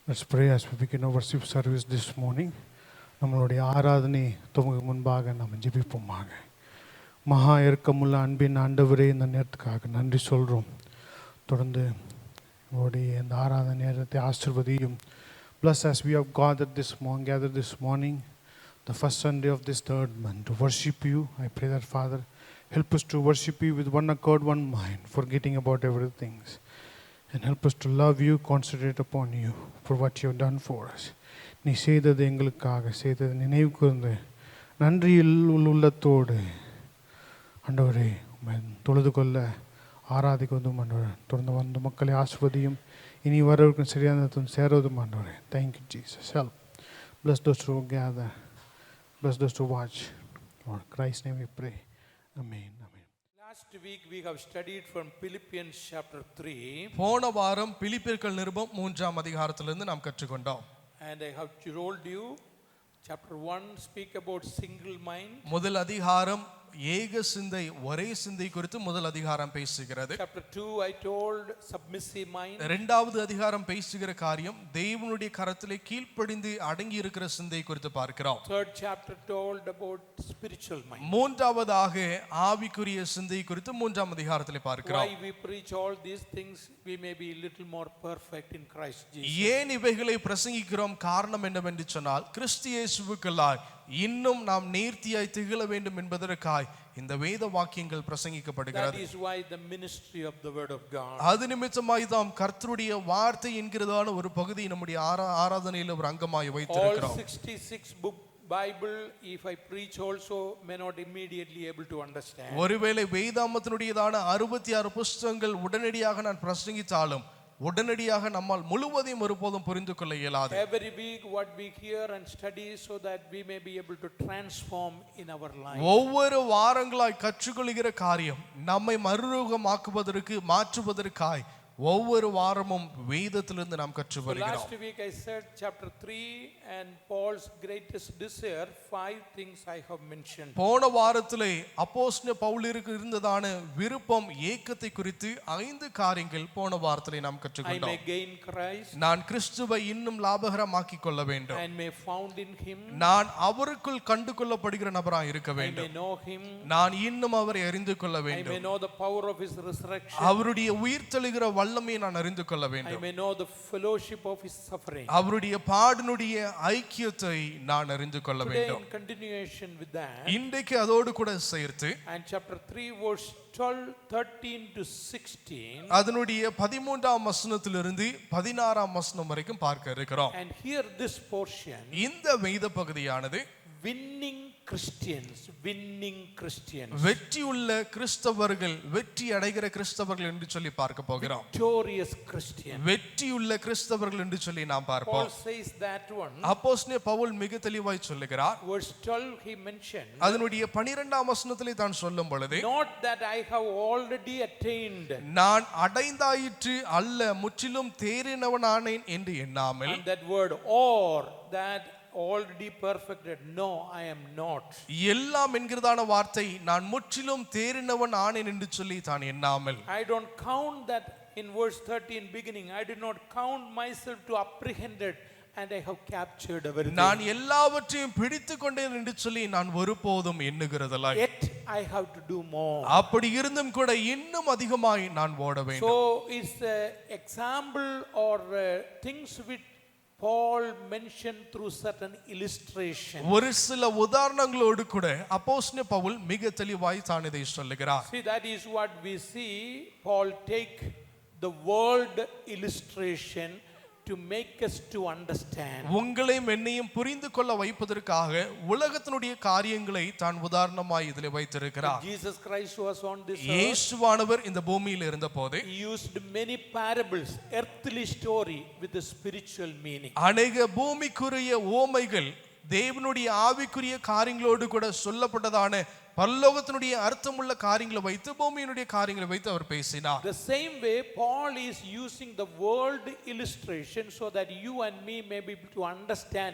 Let's pray as we begin our worship service this morning. நம்மளுடைய ஆராதனை துவங்க முன்பாக நாம் ஜெபிப்போமாக. மகா இரக்கமுள்ள அன்பின் ஆண்டவரே, இந்த நேரத்துக்காக நன்றி சொல்கிறோம். தொடர்ந்து உங்களுடைய இந்த ஆராதனை நேரத்தை ஆசீர்வதியும். Bless as we have gathered this morning, the first Sunday of this third month, to worship you. I pray that, Father, help us to worship you with one accord, one mind, forgetting about everything. And help us to love you, concentrate upon you for what you have done for us. நீ செய்தது எங்களுக்காக செய்தது நினைவு கூர்ந்து நன்றியில் உள்ளத்தோடு ஆண்டவரே தொழுது கொள்ள ஆராதிக்குவதும் ஆண்டவரே. தொடர்ந்து வந்த மக்களை ஆசிர்வதியும். இனி வரவர்களுக்கு சரியான சேருவதும் ஆண்டவரே. Thank you, Jesus. Help. Bless those who gather. Bless those who watch. Lord Christ's name we pray. Amen. Last week we have studied from Philippians chapter 3. போன வாரம் பிலிப்பியர்கள் நிருபம் 3ஆம் அதிகாரத்திலிருந்து நாம் கற்றுக்கொண்டோம். And I have told you chapter 1 speak about single mind. முதல் அதிகாரம் ஏக சிந்தை ஒரே சிந்தை குறித்து முதல் அதிகாரம் பேசுகிறது. Chapter 2 I told submissive mind. இரண்டாவது அதிகாரம் பேசுகிற காரியம் தேவனுடைய கரத்திலே கீழ்ப்படிந்து அடங்கி இருக்கிற சிந்தை குறித்து பார்க்கிறோம். Third chapter told about spiritual mind. மூன்றாவதாக ஆவிக்குரிய சிந்தை குறித்து 3ஆம் அதிகாரத்திலே பார்க்கிறோம். Why we preach all these things, we may be little more perfect in Christ Jesus. ஏன் இவைகளை பிரசங்கிக்கிறோம்? காரணம் என்னவென்று சொன்னால், கிறிஸ்து இயேசுவுக்குள்ளாய் இன்னும் நாம் நேர்த்தியாய் திகழ வேண்டும் என்பதற்காய் இந்த வேத வாக்கியங்கள் பிரசங்கிக்கப்படுகிறது. That is why the ministry of the word of God. அது நிமித்தமாய் தான் கர்த்தருடைய வார்த்தை என்கிறதான ஒரு பகுதி நம்முடைய ஆராதனையில் ஒரு அங்கமாய் வைத்திருக்கிறோம். All 66 book Bible, if I preach also, may not immediately able to understand. ஒருவேளை வேதாமத்தினுடையதான 66 புத்தகங்கள் உடனடியாக நான் பிரசங்கித்தாலும் உடனடியாக நம்மால் முழுவதையும் ஒருபோதும் புரிந்து கொள்ள இயலாது. Every week what we hear and study so that we may be able to transform in our life. ஒவ்வொரு வாரங்களாய் கற்றுக்கொள்கிற காரியம் நம்மை மறுரூபமாக்குவதற்கு மாற்றுவதற்காய் ஒவ்வொரு வாரமும் வேதத்திலிருந்து நாம் கற்று வருகிறோம். Last week I said chapter 3 and Paul's greatest desire, 5 things I have mentioned. போன வாரத்திலே அப்போஸ்தலன் பவுலுக்கு இருந்ததான விருப்பம் ஏக்கத்தை குறித்து 5 காரியங்கள் போன வாரத்திலே நாம் கற்றுக்கொண்டோம். I may gain Christ. நான் கிறிஸ்துவை இன்னும் லாபகரமாக்கிக் கொள்ள வேண்டும். And may found in him. நான் அவருக்குள் கண்டு கொள்ளப்படுகிற நபராய் இருக்க வேண்டும். I may know him. நான் இன்னும் அவரை அறிந்து கொள்ள I வேண்டும். may know the power of his resurrection. அவருடைய உயிர்த்தெழுகிற வல்லமையை நான் அறிந்து கொள்ள வேண்டும். I may know the fellowship of his suffering. அவருடைய பாடுனுடைய ஐக்கியத்தை நான் அறிந்து கொள்ள வேண்டும். In continuation with that, இன்றைக்கு அதோடு கூட சேர்த்து and chapter 3 verse 12 13 to 16, அதனுடைய 13ஆம் வசனத்திலிருந்து 16ஆம் வசனம் வரைக்கும் பார்க்க இருக்கிறோம். and here this portion, இந்த வேத பகுதியானது winning Christians, வெற்றியுள்ள கிறிஸ்தவர்கள், வெற்றி அடைகிற கிறிஸ்தவர்கள் என்று சொல்லி பார்க்க போகிறோம். victorious Christian, வெற்றியுள்ள கிறிஸ்தவர்கள் என்று சொல்லி நாம் பார்ப்போம். Paul says that one. அப்போஸ்தலன் பவுல் மிக தெளிவாய் சொல்லுகிறார். Verse 12 he mentioned, அதனுடைய 12ஆம் வசனத்திலே தான் சொல்லும் பொழுது, not that I have already attained, நான் அடைந்தாயிற்று அல்ல, முற்றிலும் தேறினவனானேன் என்று எண்ணாமல், and that word or that already perfected, no I am not. எல்லாம் என்கிறதான வார்த்தை நான் முற்றிலும் தேறினவன் ஆனேன் என்று சொல்லி தான் எண்ணாமல், I don't count that in verse 13 beginning, I did not count myself to apprehended and I have captured everything. நான் எல்லாவற்றையும் பிடித்து கொண்டேன் என்று சொல்லி நான் ஒருபோதும் எண்ணுகிறதில்லை. Yet I have to do more. அப்படி இருந்தும் கூட இன்னும் அதிகமாய் நான் ஓட வேண்டும். So it's an example or things which Paul mentioned through certain illustration. ஒரு சில உதாரணங்களோடு கூட அப்போஸ்தலன் பவுல் மிக தெளிவாய் தான் இதை சொல்லுகிறார். See, that is what we see. Paul take the world illustration to make us to understand. உங்களையும் என்னையும் புரிந்து கொள்ள வைப்பதற்காக உலகத்தினுடைய காரியங்களை தான் உதாரணமாய் இதிலே வைத்திருக்கிறார். Jesus Christ was on this earth. இயேசுவானவர் இந்த பூமியில் இருந்தபோது He used many parables, earthly story with a spiritual meaning. அநேக பூமிக்குரிய ஓமைகள் தேவனுடைய ஆவிக்குரிய காரியங்களோடு கூட சொல்லப்பட்டதான பரலோகத்தினுடைய அர்த்தமுள்ள காரியங்களை வைத்து பூமியினுடைய காரியங்களை வைத்து அவர் பேசினார். The same way Paul is using the world illustration so that you and me may be able to understand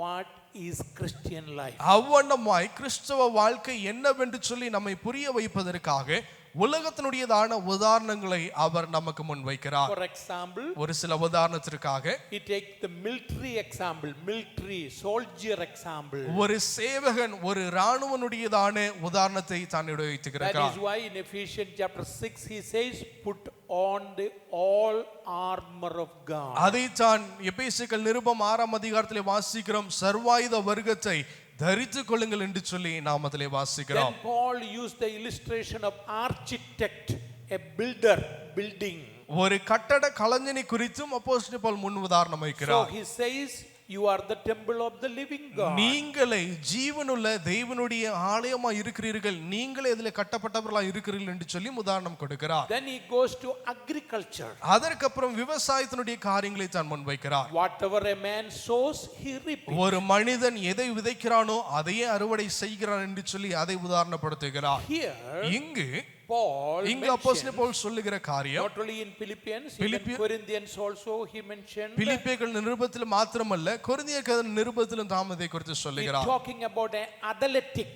what is Christian life. அவ்வண்ணமாய் கிறிஸ்தவ வாழ்க்கை என்னவென்று சொல்லி நம்மை புரிய வைப்பதற்காக உலகத்தினுடையதான உதாரணங்களை அவர் நமக்கு முன் வைக்கிறார். For example, ஒரு சில உதாரணத்திற்காக he takes the military example, military soldier example. ஒரு சேவகன் ஒரு இராணுவனுடையதான உதாரணத்தை தான் That வைத்துக்கிறார். is why in Ephesians chapter 6 he says, put on the all armor of God. அதைத்தான் எபேசியர்கள் நிருபம் 6ஆம் அதிகாரத்திலே வாசிக்கிறோம், சர்வாயுத வர்க்கத்தை தரித்துக் கொள்ளுங்கள் என்று சொல்லி நாம் அதிலே வாசிக்கிறோம். Then Paul used the illustration of architect, a builder building. ஒரு கட்டட கலைஞனை குறித்தும் அப்போஸ்தலன் பவுல் முன் உதாரணம் So வைக்கிறார். he says, you are the temple of the living God. நீங்களே ஜீவனுள்ள தேவனுடைய ஆலயமா இருக்கிறீர்கள், நீங்களே இதிலே கட்டப்பட்டவர்களா இருக்கிறீர்கள் என்று சொல்லி உதாரணம் கொடுக்கிறார். Then he goes to agriculture. அதற்கப்புறம் விவசாயத்தினுடைய காரியங்களை தான் முன்வைக்கிறார். Whatever a man sows, he reaps. ஒரு மனிதன் எதை விதைக்கிறானோ அதையே அறுவடை செய்கிறான் என்று சொல்லி அதை உதாரணப்படுத்துகிறார். Here இங்கு Paul இங்கு அப்போஸ்தலன் பவுல் சொல்லுகிற காரியம், not only in Philippians, in Corinthians also he mentioned. பிலிப்பியர்கள் நிருபத்தில் மாத்திரமல்ல, கொரிந்தியர் நிருபத்திலும் தாம் இதை குறித்து He's சொல்லுகிறார். talking about an athletic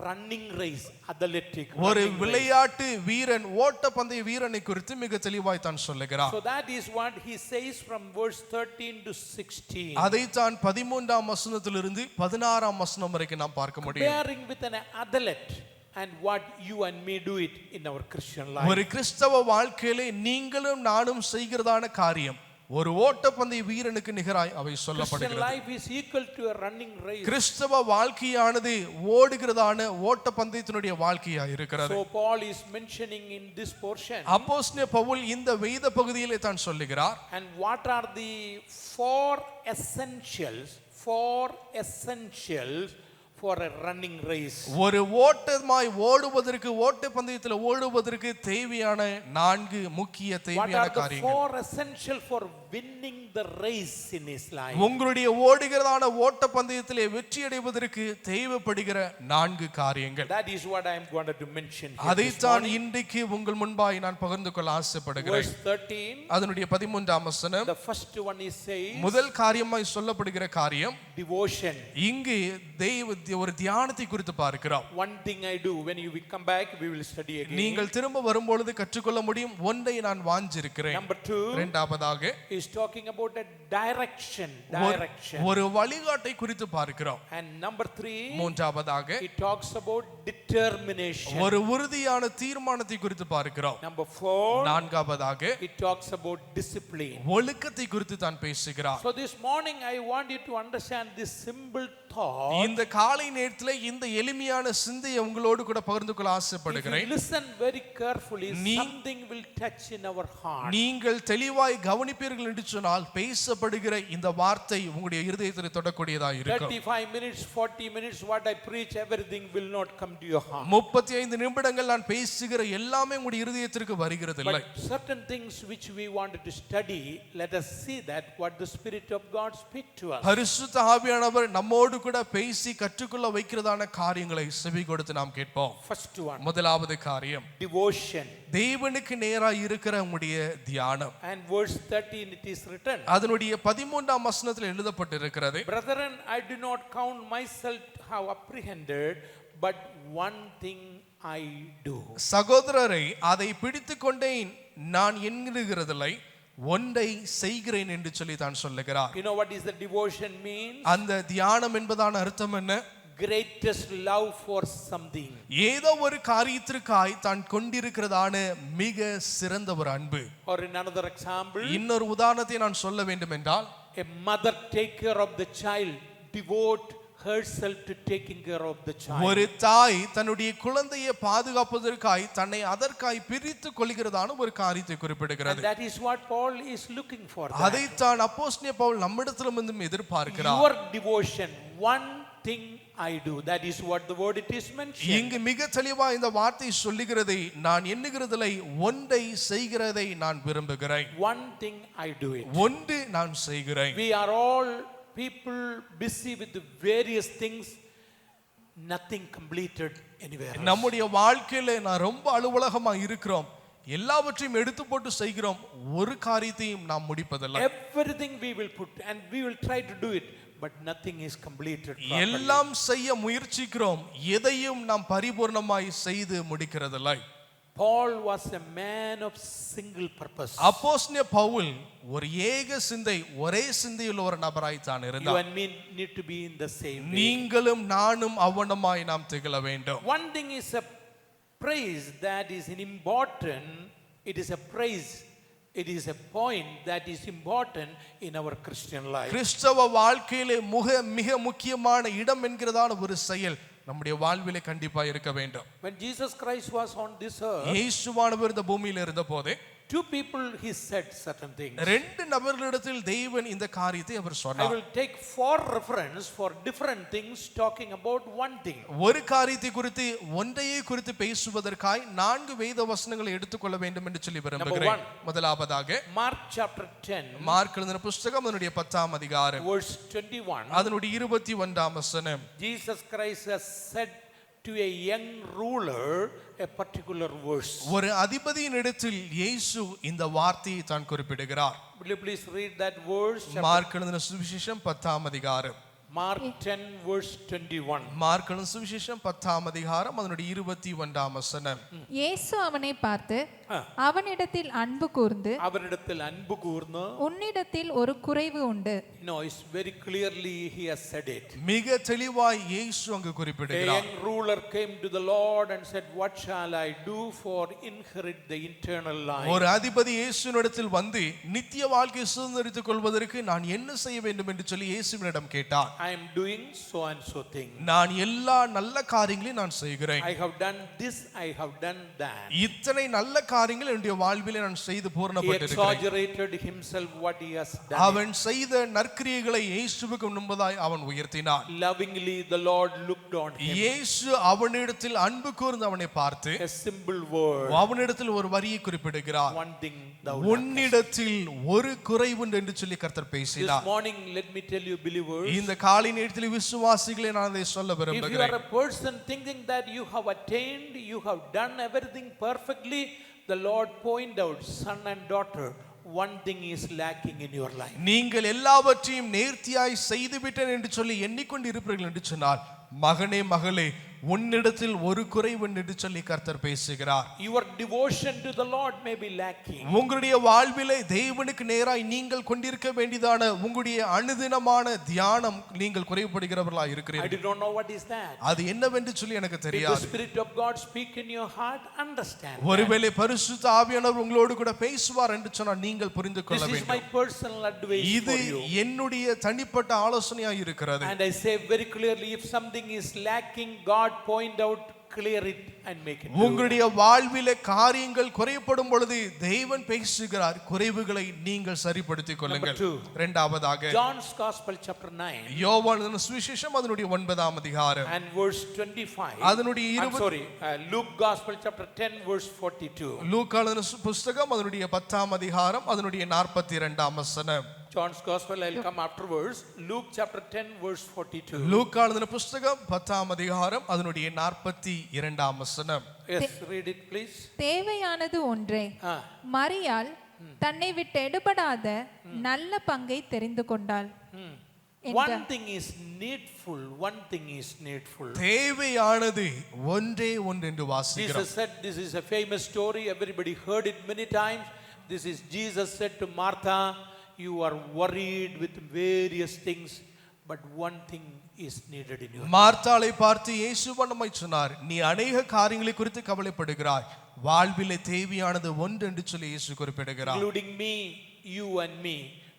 running race, athletic. ஒரு running race. விளையாட்டு வீரன், ஓட்டப்பந்தய வீரனை குறித்து மிக தெளிவாய் தான் சொல்லுகிறார். So that is what he says from verse 13 to 16. அதைத்தான் 13ஆம் வசனத்திலிருந்து 16ஆம் வசனம் வரைக்கும் நாம் பார்க்க முடியும். Comparing with an athlete and what you and me do it in our Christian life. ஒரு கிறிஸ்தவ வாழ்க்கையிலே நீங்களும் நானும் செய்கிறதான காரியம் ஒரு ஓட்டப்பந்தய வீரனுக்கு நிகராய் அவை Christian சொல்லப்படுகிறது. life is equal to a running race. கிறிஸ்தவ வாழ்க்கையானது ஓடுகிறதான ஓட்டப்பந்தயத்தினுடைய வாழ்க்கையா இருக்கிறது. So Paul is mentioning in this portion. அப்போஸ்தலன் பவுல் இந்த வேத பகுதியிலே தான் சொல்லுகிறார். And what are the four essentials for a running race? ஒரு ஓட்டமாய் ஓடுவதற்கு, ஓட்டப்பந்தயத்தில் ஓடுவதற்கு தேவையான 4 முக்கிய What தேவையான are the காரியங்கள். four essential for winning the race in his life? உங்களுடைய ஓடுகிறதான ஓட்டப்பந்தயத்திலே வெற்றி அடைவதற்கு தேவைப்படுகிற 4 காரியங்கள். That is what I am going to mention here. அதைத்தான் இன்றைக்கு உங்கள் முன்பாய் நான் பகிர்ந்து கொள்ள ஆசைப்படுகிறேன். Verse 13. அதனுடைய 13ஆம் வசனம், The first one is saying முதல் காரியமாய் சொல்லப்படுகிற காரியம் devotion. இங்கு ஒரு தியானத்தை குறித்து பார்க்கிறோம். One thing I do, when you come back we will study again. நீங்கள் திரும்ப வரும்பொழுது கற்றுக்கொள்ள முடியும், ஒன்றை நான் வாஞ்சிருக்கிறேன். Number 2 இரண்டாவதாக is talking about a direction. ஒரு வழிகாட்டை குறித்து பார்க்கிறோம். And number 3 மூன்றாவதாக it talks about determination. ஒரு உறுதியான தீர்மானத்தை குறித்து பார்க்கிறோம். Number 4 நான்காவதாக it talks about discipline. ஒழுக்கத்தை குறித்து தான் பேசுகிறார். So this morning I want you to understand this simple thought. இந்த காலை நேரத்திலே இந்த எளிமையான சிந்தையை உங்களோடு கூட பகிர்ந்து கொள்ள If ஆசைப்படுகிறேன். you listen very carefully, something will touch in our heart. நீங்கள் தெளிவாய் கவனிப்பீர்கள் என்று சொன்னால் பேசப்படுகிற இந்த வார்த்தை உங்களுடைய இருதயத்தில் தொடக்கூடியதாக இருக்கும். 35 minutes, 40 minutes, what I preach, everything will not come to your heart. 35 நிமிடங்கள் நான் பேசுகிற எல்லாமே உங்களுடைய இருதயத்திற்கு வருகிறது இல்லை. But certain things which we wanted to study, let us see that what the Spirit of God speak to us. பரிசுத்த ஆவியானவர் நம்மோடு கூட பேசி கற்றுக்கொள்ள வைக்கிறதான காரியங்களை செவி கொடுத்து நாம் கேட்போம். First one, முதலாவது காரியம் devotion. தேவனுக்கு நேராக இருக்கிற உங்களுடைய தியானம். And verse 13 it is written, அதனுடைய 13ஆம் வசனத்தில் எழுதப்பட்டிருக்கிறது, Brethren, I do not count myself to have apprehended, but one thing I do. சகோதரரை அதை பிடித்துக் கொண்டேன், நான் எண்ணுகிறதில்லை, ஒன்றை செய்கிறேன் என்று சொல்லி தான் சொல்லுகிறார். You know what is the devotion means? அந்த தியானம் என்பதான அர்த்தம் என்ன? Greatest love for something. ஏதோ ஒரு காரியத்திற்காய் தான் கொண்டிருக்கிறதான மிக சிறந்த ஒரு அன்பு. Or in another example, இன்னொரு உதாரணத்தை நான் சொல்ல வேண்டும் என்றால், a mother take care of the child, devote herself to taking care of the child. ஒரு தாய் தன்னுடைய குழந்தையை பாதுகாப்பதற்காய் தன்னை அதற்காய் பிரித்து கொள்கிறதான ஒரு காரியத்தை And குறிப்பிடுகிறது. that is what Paul is looking for. அதைத்தான் அப்போஸ்தலன் பவுல் நம்மிடத்திலிருந்து எதிர்பார்க்கிறார். Your devotion, one thing I do. That is what the word it is mentioned. இங்கு மிக தெளிவா இந்த வார்த்தை சொல்லுகிறதை, நான் எண்ணுகிறதில்லை, ஒன்றை செய்கிறதை நான் விரும்புகிறேன். One thing I do it. ஒன்று நான் செய்கிறேன். We are all people busy with the various things, nothing completed anywhere else. நம்முடைய வாழ்க்கையில நான் ரொம்ப அலுவலகமா இருக்கிறோம், எல்லாவற்றையும் எடுத்து போட்டு செய்கிறோம், ஒரு காரியத்தையும் நாம் முடிப்பதில்லை. Everything we will put and we will try to do it, but nothing is completed properly. எல்லாம் செய்ய முயற்சிக்கிறோம், எதையும் நாம் பரிபூர்ணமாய் செய்து முடிக்கிறதில்லை. Paul was a man of single purpose. அப்போஸ்தலனாகிய பவுல் ஒரு ஏக சிந்தை, ஒரே சிந்தையுள்ள ஒரு நபராய் தான் You இருந்தார். and me need to be in the same way. நீங்களும் நானும் அவ்வண்ணமாய் நாம் திகழ வேண்டும். One thing is a praise that is important. It is a praise. It is a point that is important in our Christian life. கிறிஸ்தவ வாழ்க்கையிலே மிக முக்கியமான இடம் என்கிறதான ஒரு செயல் நம்முடைய வாழ்விலே கண்டிப்பா இருக்க வேண்டும். When Jesus Christ was on this earth, இயேசுவானவர் இந்த பூமியில இருந்த போதே two people he said certain things. ரெண்டு நபர்களிடத்தில் தேவன் இந்த காரியத்தை அவர் I சொன்னார். will take 4 reference for different things talking about one thing. ஒரு காரியத்தை குறித்து ஒன்றையே குறித்து பேசுவதற்காய் 4 வேத வசனங்களை எடுத்துக்கொள்ள வேண்டும் என்று சொல்லி விரும்புகிறேன். முதலாவதாக Mark chapter 10 மார்க் எழுதின புத்தகம் அதனுடைய 10ஆம் அதிகாரம் verse 21. அதனுடைய 21ஆம் வசனம். Jesus Christ has said to a young ruler a particular verse. ஒரு அதிபதியின் இடத்தில் இயேசு இந்த வார்த்தையை தான் குறிப்பிடுகிறார். Will you please read that verse? Mark எழுதின சுவிசேஷம் 10ஆம் அதிகாரம். Mark 10 verse 21. மார்க் எழுதின சுவிசேஷம் 10ஆம் அதிகாரம் அதனுடைய 21ஆம் வசனம். இயேசு அவனை பார்த்து அவனிடத்தில் அன்பு கூர்ந்து அவனிடத்தில் அன்பு கூர்ந்து உன்னிடத்தில் ஒரு குறைவு உண்டு. No, it's very clearly he has said it. மிக தெளிவாய் இயேசு அங்கு A குறிப்பிடுகிறார். young ruler came to the Lord and said, what shall I do for inherit the eternal life? ஒரு அதிபதி இயேசுவினிடத்தில் வந்து நித்திய வாழ்க்கை சுதந்தரித்துக் கொள்வதற்கு நான் என்ன செய்ய வேண்டும் என்று சொல்லி இயேசுவினிடம் கேட்டார். I am doing so and so thing. நான் எல்லா நல்ல காரியங்களையும் நான் செய்கிறேன். I have done this, I have done that. இத்தனை நல்ல காரியங்கள் என்னுடைய வாழ்விலே நான் செய்து He பூரணப்பட்டிருக்கிறேன். exaggerated himself what he has done. அவன் செய்த நற்கிரியைகளை இயேசுவுக்கு முன்பதாய் அவன் உயர்த்தினான். Lovingly the Lord looked on him. இயேசு அவனிடத்தில் அன்பு கூர்ந்து அவனை பார்த்து A simple word. அவனிடத்தில் ஒரு வரியை குறிப்பிடுகிறார். One thing thou உன்னிடத்தில் ஒரு குறைவுண்டு என்று சொல்லி கர்த்தர் This பேசினார். morning, let me tell you, believers, இந்த காலை நேரத்தில் விசுவாசிகளே நான் அதை சொல்ல if you are விரும்புகிறேன். a person thinking that you have attained, you have done everything perfectly, the Lord point out, son and daughter, one thing is lacking in your life. நீங்கள் எல்லாவற்றையும் நேர்த்தியாய் செய்துவிட்டேன் என்று சொல்லி எண்ணிக்கொண்டு இருப்பீர்கள் என்று சொன்னால், மகனே மகளே, உன்னிடத்தில் ஒரு குறைவு என்று சொல்லி கர்த்தர் பேசுகிறார். Your devotion to the Lord may be lacking. உங்களுடைய வாழ்விலே தேவனுக்கு நேராய் நீங்கள் கொண்டிருக்க வேண்டியதான உங்களுடைய அனுதினமான தியானம் நீங்கள் குறைபடுகிறவர்களா I இருக்கிறீர்கள். do not know what is that. அது என்னவென்று சொல்லி எனக்கு If the தெரியாது. Spirit of God speak in your heart, understand. ஒருவேளை பரிசுத்த ஆவியானவர் உங்களோடு கூட பேசுவார் என்று சொன்னால் நீங்கள் புரிந்து கொள்ள This is my வேண்டும். personal advice இது for you. என்னுடைய தனிப்பட்ட ஆலோசனையாக இருக்கிறது. And I say very clearly, if something is lacking, God point out, clear it and make it. உங்களுடைய வாழ்விலே காரியங்கள் குறைபடும் பொழுது தேவன் பேசுகிறார், குறைவுகளை நீங்கள் சரிப்படுத்திக் கொள்ளுங்கள். Number 2. இரண்டாவதாக John's Gospel chapter 9 யோவான் சுவிசேஷம் அதனுடைய 9ஆம் அதிகாரம் and verse 25. அதனுடைய I'm sorry, Luke Gospel chapter 10 verse 42. லூக்கா புஸ்தகம் அதனுடைய 10ஆம் அதிகாரம் அதனுடைய 42ஆம் வசனம். John's Gospel, I'll come afterwards. Luke chapter 10 verse 42. லூக்கா புஸ்தகம் 10ஆம் அதிகாரம் அதனுடைய 42ஆம் வசனம். Yes, read it please. தேவையானது ஒன்றே. மரியாள் தன்னை விட்டு எடுபடாத நல்ல பங்கை தெரிந்து கொண்டாள். One thing is needful, one thing is needful. தேவையானது ஒன்றே ஒன்று என்று வாசிக்கிறோம். Jesus said, this is a famous story, everybody heard it many times. This is Jesus said to Martha, you are worried with various things, but one thing is needed in your life. மார்த்தாளை பார்த்து இயேசு நம்மை சொன்னார், நீ अनेक காரியங்களை குறித்து கவலைப்படுகிறாய், வாழ்விலே தேவையானது ஒன்று என்று சொல்லி இயேசு குறிப்பிடுகிறார். Including me, you and me,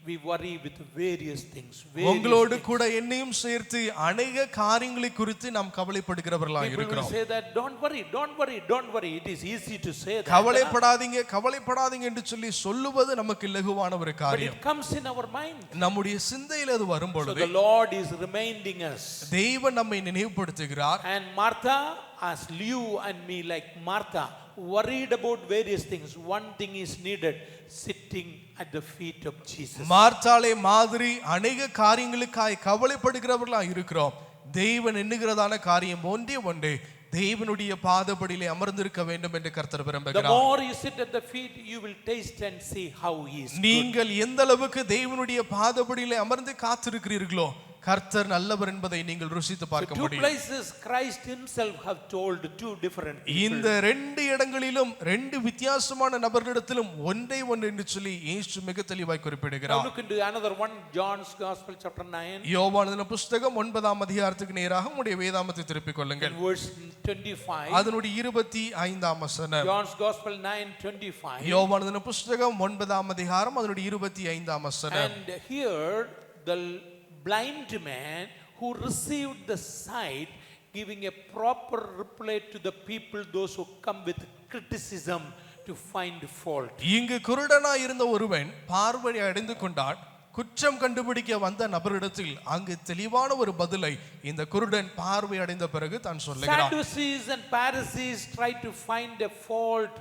we worry with various things. உங்களோடு கூட என்னையும் சேர்த்து अनेक காரியங்களை குறித்து நாம் கவலைப்படுகிறவர்களாக People will இருக்கிறோம். say that don't worry, don't worry, don't worry. It is easy to say that. கவலைப்படாதீங்க கவலைப்படாதீங்க என்று சொல்லி சொல்லுவது நமக்கு இலகுவான ஒரு But காரியம். it comes in our mind. நம்முடைய சிந்தையில் அது வரும் So பொழுது the Lord is reminding us. தேவன் நம்மை நினைவுபடுத்துகிறார். And Martha, as you and me, like Martha, worried about various things. One thing is needed, sitting at the feet of Jesus. மார்த்தாளை மாதிரி अनेक காரியங்களுக்காய் கவலைப்படுகிறவர்களாக இருக்கிறோம். தேவன் எண்ணுகிறதான காரியம் ஒன்றே ஒன்று, தேவனுடைய பாதபடியிலே அமர்ந்திருக்க வேண்டும் என்று கர்த்தர் The விரும்புகிறார். more you sit at the feet, you will taste and see how he is good. நீங்கள் எந்த அளவுக்கு தேவனுடைய பாதபடியிலே அமர்ந்து காத்திருக்கிறீர்களோ, கர்த்தர் நல்லவர் என்பதை நீங்கள் ருசித்து So பார்க்க two முடியும். places Christ himself have told two different people. இந்த ரெண்டு இடங்களிலும் ரெண்டு வித்தியாசமான நபர்களிடத்திலும் ஒன்றை ஒன்று என்று சொல்லி இயேசு மிக தெளிவாய் Now குறிப்பிடுகிறார். look into another one, John's Gospel chapter 9. யோவான் புஸ்தகம் 9ஆம் அதிகாரத்துக்கு நேராக உங்களுடைய வேதாமத்தை திருப்பிக் கொள்ளுங்கள். In verse 25. அதனுடைய 25ஆம் வசனம். John's Gospel 9:25. யோவான் புஸ்தகம் 9ஆம் அதிகாரம் அதனுடைய 25ஆம் வசனம். And here the blind man who received the sight, giving a proper reply to the people, those who come with criticism to find fault. இங்கு குருடனாய் இருந்த ஒருவன் பார்வை அடைந்து கொண்டான். குற்றம் கண்டுபிடிக்க வந்த நபரிடத்தில் அங்கு தெளிவான ஒரு பதிலை இந்த குருடன் பார்வை அடைந்த பிறகு தான் சொல்லுகிறான். Sadducees and Pharisees try to find a fault.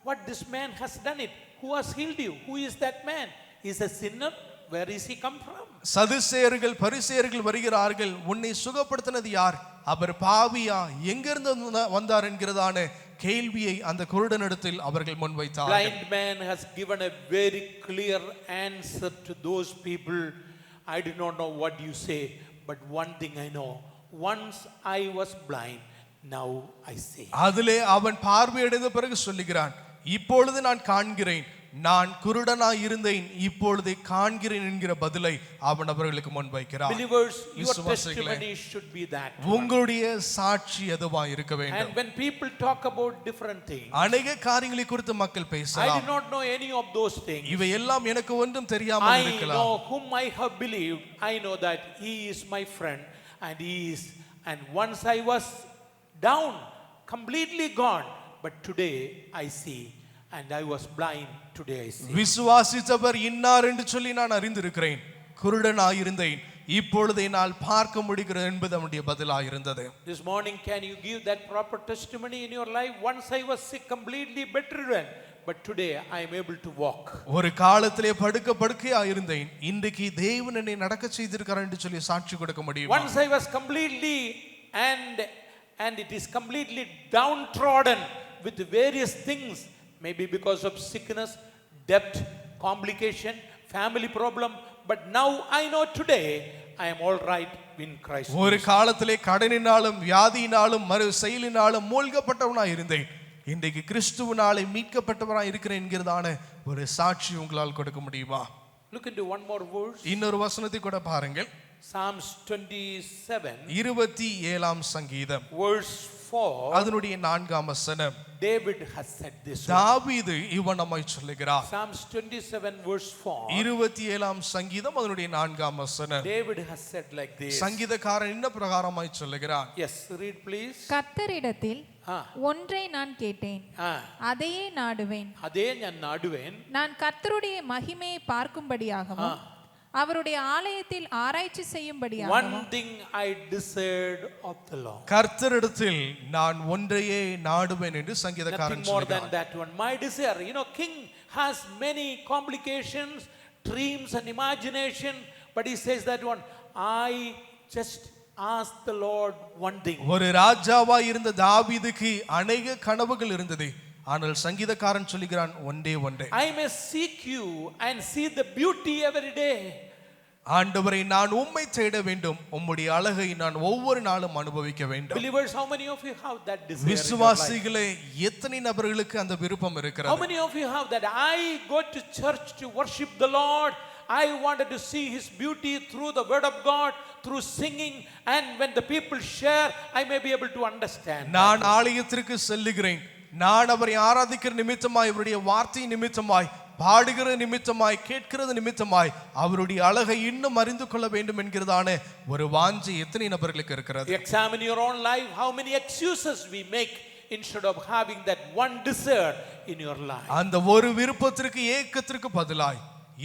What this man has done it? Who has healed you? Who is that man? Is a sinner? Where is he come from? சதுசேயர்கள் பரிசேயர்கள் வருகிறார்கள். உன்னை சுகப்படுத்தினது யார்? அவர் பாவியா? எங்கிருந்து வந்தார் என்கிறதான கேள்வியை அந்த குருடனிடத்தில் அவர்கள் முன்வைத்தார்கள். Blind man has given a very clear answer to those people. I do not know what you say, but one thing I know. Once I was blind, now I see. அதிலே அவன் பார்வையடைந்த பிறகு சொல்லுகிறான், இப்பொழுது நான் காண்கிறேன், நான் குருடனாய் இருந்தேன், இப்பொழுது காண்கிறேன் என்கிற பதிலை அவன் அவர்களுக்கு முன்வைக்கிறான். Believers, your testimony should be that. உங்களுடைய சாட்சி எதுவாய் இருக்க வேண்டும். And when people talk about different things, அநேக காரியங்களை குறித்து மக்கள் I பேசலாம். did not know any of those things. இவை எல்லாம் எனக்கு ஒன்றும் தெரியாமல் I இருக்கலாம். know whom I have believed. I know that he is my friend, and he is. And once I was down, completely gone, but today I see. And I was blind, today I see. விசுவாசித்தவர் இன்னார் என்று சொல்லி நான் அறிந்திருக்கிறேன். குருடனாய் இருந்தேன், இப்பொழுது என்னால் பார்க்க முடிகிறது என்பது அவனுடைய பதிலாக இருந்தது. This morning, can you give that proper testimony in your life? Once I was sick, completely bedridden, but today I am able to walk. ஒரு காலத்திலே படுக்கையா இருந்தேன், இன்றைக்கு தேவன் என்னை நடக்க செய்திருக்கிறார் என்று சொல்லி சாட்சி கொடுக்க முடியும். Once I was completely and it is completely downtrodden with various things, maybe because of sickness, debt, complication, family problem, but now I know today I am all right in Christ. ஒரு காலத்திலே கடனினாலும் வியாதியினாலும் மறு செயலினாலும் மூழ்கப்பட்டவனாய் இருந்தேன், இன்றைக்கு கிறிஸ்துவினாலே மீட்கப்பட்டவனாய் இருக்கிறேன் என்கிறதான ஒரு சாட்சி உங்களால் கொடுக்க முடியுமா? Look into one more verse. இன்னொரு வசனத்தை கூட பாருங்கள். Psalms 27 27ஆம் சங்கீதம் verse 4. அதனுடைய 4ஆம் வசனம். David has said this. தாவீது இவனமாய் சொல்லுகிறார். Psalms 27 verse 4. 27ஆம் சங்கீதம் அதனுடைய 4ஆம் வசனம். David has said like this. சங்கீதக்காரன் என்ன பிரகாரமாய் சொல்லுகிறார்? Yes, read please. கர்த்தரிடத்தில் ஒன்றை நான் கேட்டேன், அதையே நாடுவேன். அதே நான் நாடுவேன். நான் கர்த்தருடைய மகிமையை பார்க்கும்படியாகவும் அவருடைய ஆலயத்தில் ஆராய்ச்சி செய்யும்படியாகவும். One thing I desired of the Lord. கர்த்தரிடத்தில் நான் ஒன்றையே நாடுவேன் என்று சங்கீதக்காரன் Nothing more than சொல்லுகிறார். that one. My desire. You know, king has many complications, dreams and imagination, but he says that one, I just ask the Lord one thing. ஒரு ராஜாவாய் இருந்த தாவீதுக்கு அநேக கனவுகள் இருந்தது, ஆனால் சங்கீதக்காரன் சொல்லுகிறான் ஒன்றே ஒன்றே. I may seek you and see the beauty every day. ஆண்டவரை நான் உம்மை தேட வேண்டும், உம்முடைய அழகை நான் ஒவ்வொரு நாளும் அனுபவிக்க வேண்டும். Believers, how many of you have that desire? விசுவாசிகளே, எத்தனை நபர்களுக்கு அந்த விருப்பம் How இருக்கிறது? many of you have that? I go to church to worship the Lord. I wanted to see his beauty through the word of God, through singing, and when the people share, I may be able to understand. நான் ஆலயத்திற்கு செல்லுகிறேன், நான் அவரை ஆராதிக்கிற நிமித்தமாய், அவருடைய வார்த்தை நிமித்தமாய், பாடுகிற நிமித்தமாய், கேட்கிறது நிமித்தமாய் அவருடைய அழகை இன்னும் அறிந்து கொள்ள வேண்டும் என்கிறதான ஒரு வாஞ்சை எத்தனை நபர்களுக்கு இருக்கிறது? Examine your own life. How many excuses we make instead of having that one desire in your life. அந்த ஒரு விருப்பத்திற்கு ஏக்கத்திற்கு பதிலாய்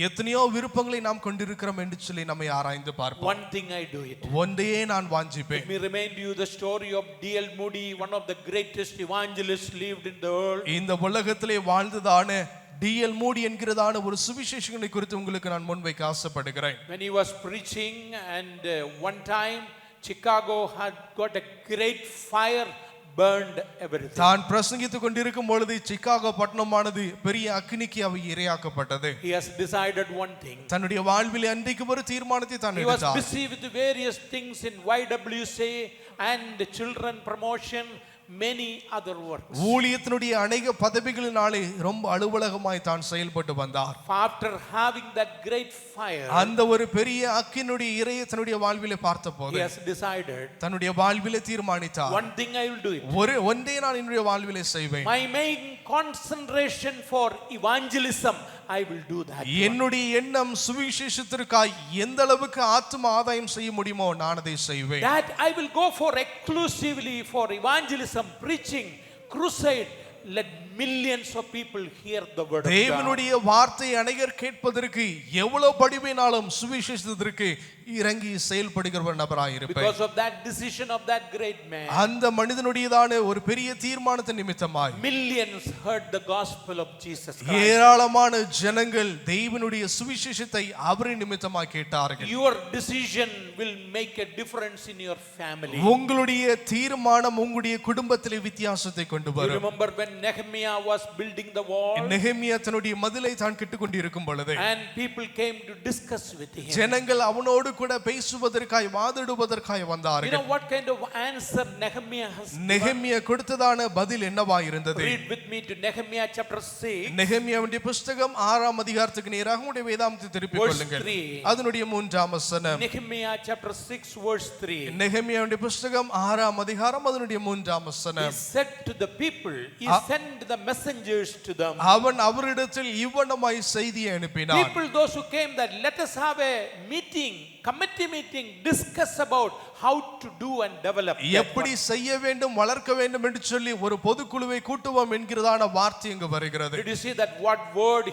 எத்தனையோ விருப்பங்களை நாம் கொண்டிருக்கிறோம் என்று சொல்லி நம்மை ஆராய்ந்து பார்ப்போம். One thing I do it. ஒன்றையே நான் வாஞ்சிப்பேன். Let me remind you the story of D.L. Moody, one of the greatest evangelists lived in the world. இந்த உலகத்திலே வாழ்ந்ததான D.L. Moody என்கிறதான ஒரு சுவிசேஷகனை குறித்து உங்களுக்கு நான் முன்வைக்க ஆசைப்படுகிறேன். When he was preaching, and one time Chicago had got a great fire burned everything. தான் பிரசங்கித்துக் கொண்டிருக்கும் பொழுது சிகாகோ பட்டணமானது பெரிய அக்கினிக்கு அவை இரையாக்கப்பட்டது. He has decided one thing. தன்னுடைய வாழ்வில் அன்றைக்கு ஒரு தீர்மானத்தை தான் He was எடுத்தார். busy with various things in YWCA and children promotion, many other works. ஊழியத்தினுடைய அநேக பதவிகளினாலே ரொம்ப அலுவலகமாய் தான் செயல்பட்டு வந்தார். After having that great fire, அந்த ஒரு பெரிய அக்கினுடைய இரையை தன்னுடைய வாழ்விலே பார்த்தபோது he has decided, தன்னுடைய வாழ்விலே தீர்மானித்தார், one thing I will do it. ஒன்றே நான் என்னுடைய வாழ்விலே செய்வேன். My main concentration for evangelism, I will do that. என்னுடைய எண்ணம் சுவிசேஷத்திற்காய் எந்த அளவுக்கு ஆத்தும ஆதாயம் செய்ய முடியுமோ நான் அதை செய்வேன். That I will go for exclusively for evangelism, preaching, crusade. Let millions of people hear the word of God. தேவனுடைய வார்த்தை அநேகர் கேட்பதற்கு எவ்வளவு படிவினாலும் சுவிசேஷத்திற்கு இறங்கி செயல்படுகிற நபராய் இருப்பேன். Because of that decision of that great man, அந்த மனிதனுடையதான ஒரு பெரிய தீர்மானத்தின் நிமித்தமாய் millions heard the gospel of Jesus Christ. ஏராளமான ஜனங்கள் தேவனுடைய சுவிசேஷத்தை அவரின் நிமித்தமாய் கேட்டார்கள். Your decision will make a difference in your family. உங்களுடைய தீர்மானம் உங்களுடைய குடும்பத்திலே வித்தியாசத்தை கொண்டு You வரும். remember when Nehemiah was building the wall நெகேமியா தன்னுடைய மதிலை தான் கட்டிக்கொண்டிருக்கும் பொழுது and people came to discuss with him. ஜனங்கள் அவனோடு கூட பேசுவதற்காய் வாதிடுவதற்காய் You வந்தார்கள். know what kind of answer Nehemiah has given? நெகேமியா கொடுத்ததான பதில் என்னவாய் இருந்தது? Read with me to Nehemiah chapter 6. நெகேமியாவுடைய புத்தகம் 6ஆம் அதிகாரத்துக்கு நேராக உங்களுடைய வேதாகமத்தை திருப்பிக் Verse கொள்ளுங்கள். 3. அதனுடைய 3ஆம் வசனம். Nehemiah chapter 6 verse 3. நெகேமியாவுடைய புத்தகம் 6ஆம் அதிகாரம் அதனுடைய 3ஆம் He வசனம். said to the people, he sent the messengers to them. அவன் அவரிடத்தில் இவ்வண்ணமாய் செய்தியை அனுப்பினான். People, those who came, that let us have a meeting, committee meeting, discuss about how to do and develop. எப்படி செய்ய வேண்டும் வளர்க்க வேண்டும் என்று சொல்லி ஒரு பொதுக்குழுவை கூட்டுவோம் என்கிறதான வார்த்தை இங்கு வருகிறது. Did you see that what word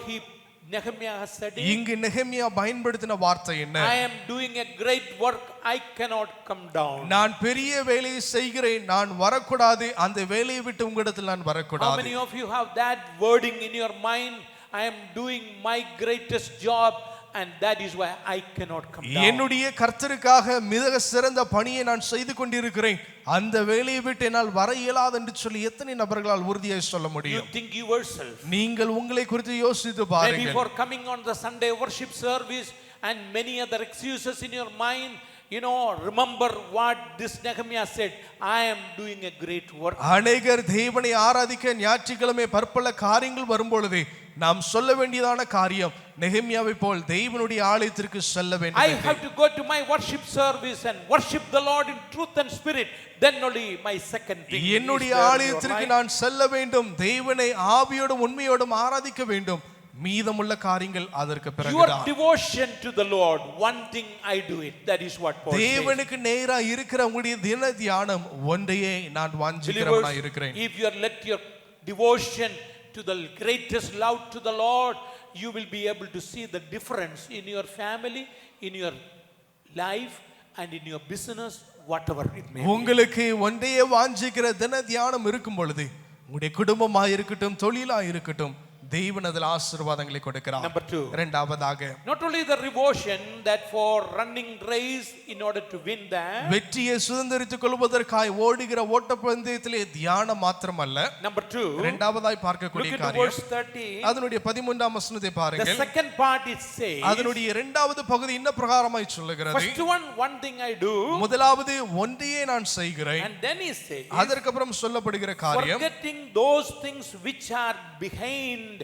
Nehemiah has said? இங்கு நெகேமியா பயன்படுத்தின வார்த்தை என்ன? I am doing a great work, I cannot come down. நான் பெரிய வேலையை செய்கிறேன், நான் வரக்கூடாது, அந்த வேலையை விட்டு உங்களிடத்தில் நான் How வரக்கூடாது. many of you have that wording in your mind? I am doing my greatest job and that is why I cannot come down. என்னுடைய கர்த்தருக்காக மிக சிறந்த பணியை நான் செய்து கொண்டிருக்கிறேன், அந்த வேலையை விட்டு என்னால் வர இயலாது என்று சொல்லி எத்தனை நபர்களால் உறுதியாக சொல்ல You முடியும்? think yourself. நீங்கள் உங்களை குறித்து யோசித்து Maybe பாருங்கள். for coming on the Sunday worship service and many other excuses in your mind, you know, remember what this Nehemiah said, I am doing a great work. அநேகர் தேவனை ஆராதிக்க ஞாயிற்றுக்கிழமை பற்பல காரியங்கள் வரும்பொழுது நாம் சொல்ல வேண்டியதான காரியம் நெகேமியாவை போல் தேவனுடைய ஆலயத்திற்கு செல்ல I வேண்டும். have to go to my worship service and worship the Lord in truth and spirit. Then only my second thing is என்னுடைய there in your ஆலயத்திற்கு mind. நான் செல்ல வேண்டும், தேவனை ஆவியோடும் உண்மையோடும் ஆராதிக்க வேண்டும். மீதமுள்ள காரியங்கள் அதற்கு Your பிறகுதான். devotion to the Lord, one thing I do it. That is what Paul says. தேவனுக்கு நேரா இருக்கிற உங்களுடைய தின தியானம் ஒன்றையே நான் வாஞ்சிக்கிறவனா Believers, இருக்கிறேன். if you let your devotion to the greatest love to the Lord, you will be able to see the difference in your family, in your life and in your business, whatever it may be. உங்களுக்கு ஒன்றையே வாஞ்சிக்கிற தின தியானம் இருக்கும் பொழுது உங்களுடைய குடும்பமா இருக்கட்டும், தொழிலா இருக்கட்டும், தேவன் அதில் ஆசீர்வாதங்களை கொடுக்கிறார். Number 2. இரண்டாவதாக, Not only the devotion that for running race in order to win that. வெற்றியை சுதந்திரித்துக் கொள்வதற்காய் ஓடுகிற ஓட்டப்பந்தயத்திலே தியானம் மாத்திரமல்ல. Number 2. இரண்டாவதாய் Look பார்க்கக்கூடிய at காரியம் verse 30. அதனுடைய 13ஆம் வசனத்தை The பாருங்கள். second part it says. அதனுடைய இரண்டாவது பகுதி என்ன பிரகாரமாய் சொல்லுகிறது? First one thing I do. முதலாவது ஒன்றையே நான் செய்கிறேன். And then he says. அதற்கு அப்புறம் சொல்லப்படுகிற காரியம், Forgetting those things which are behind,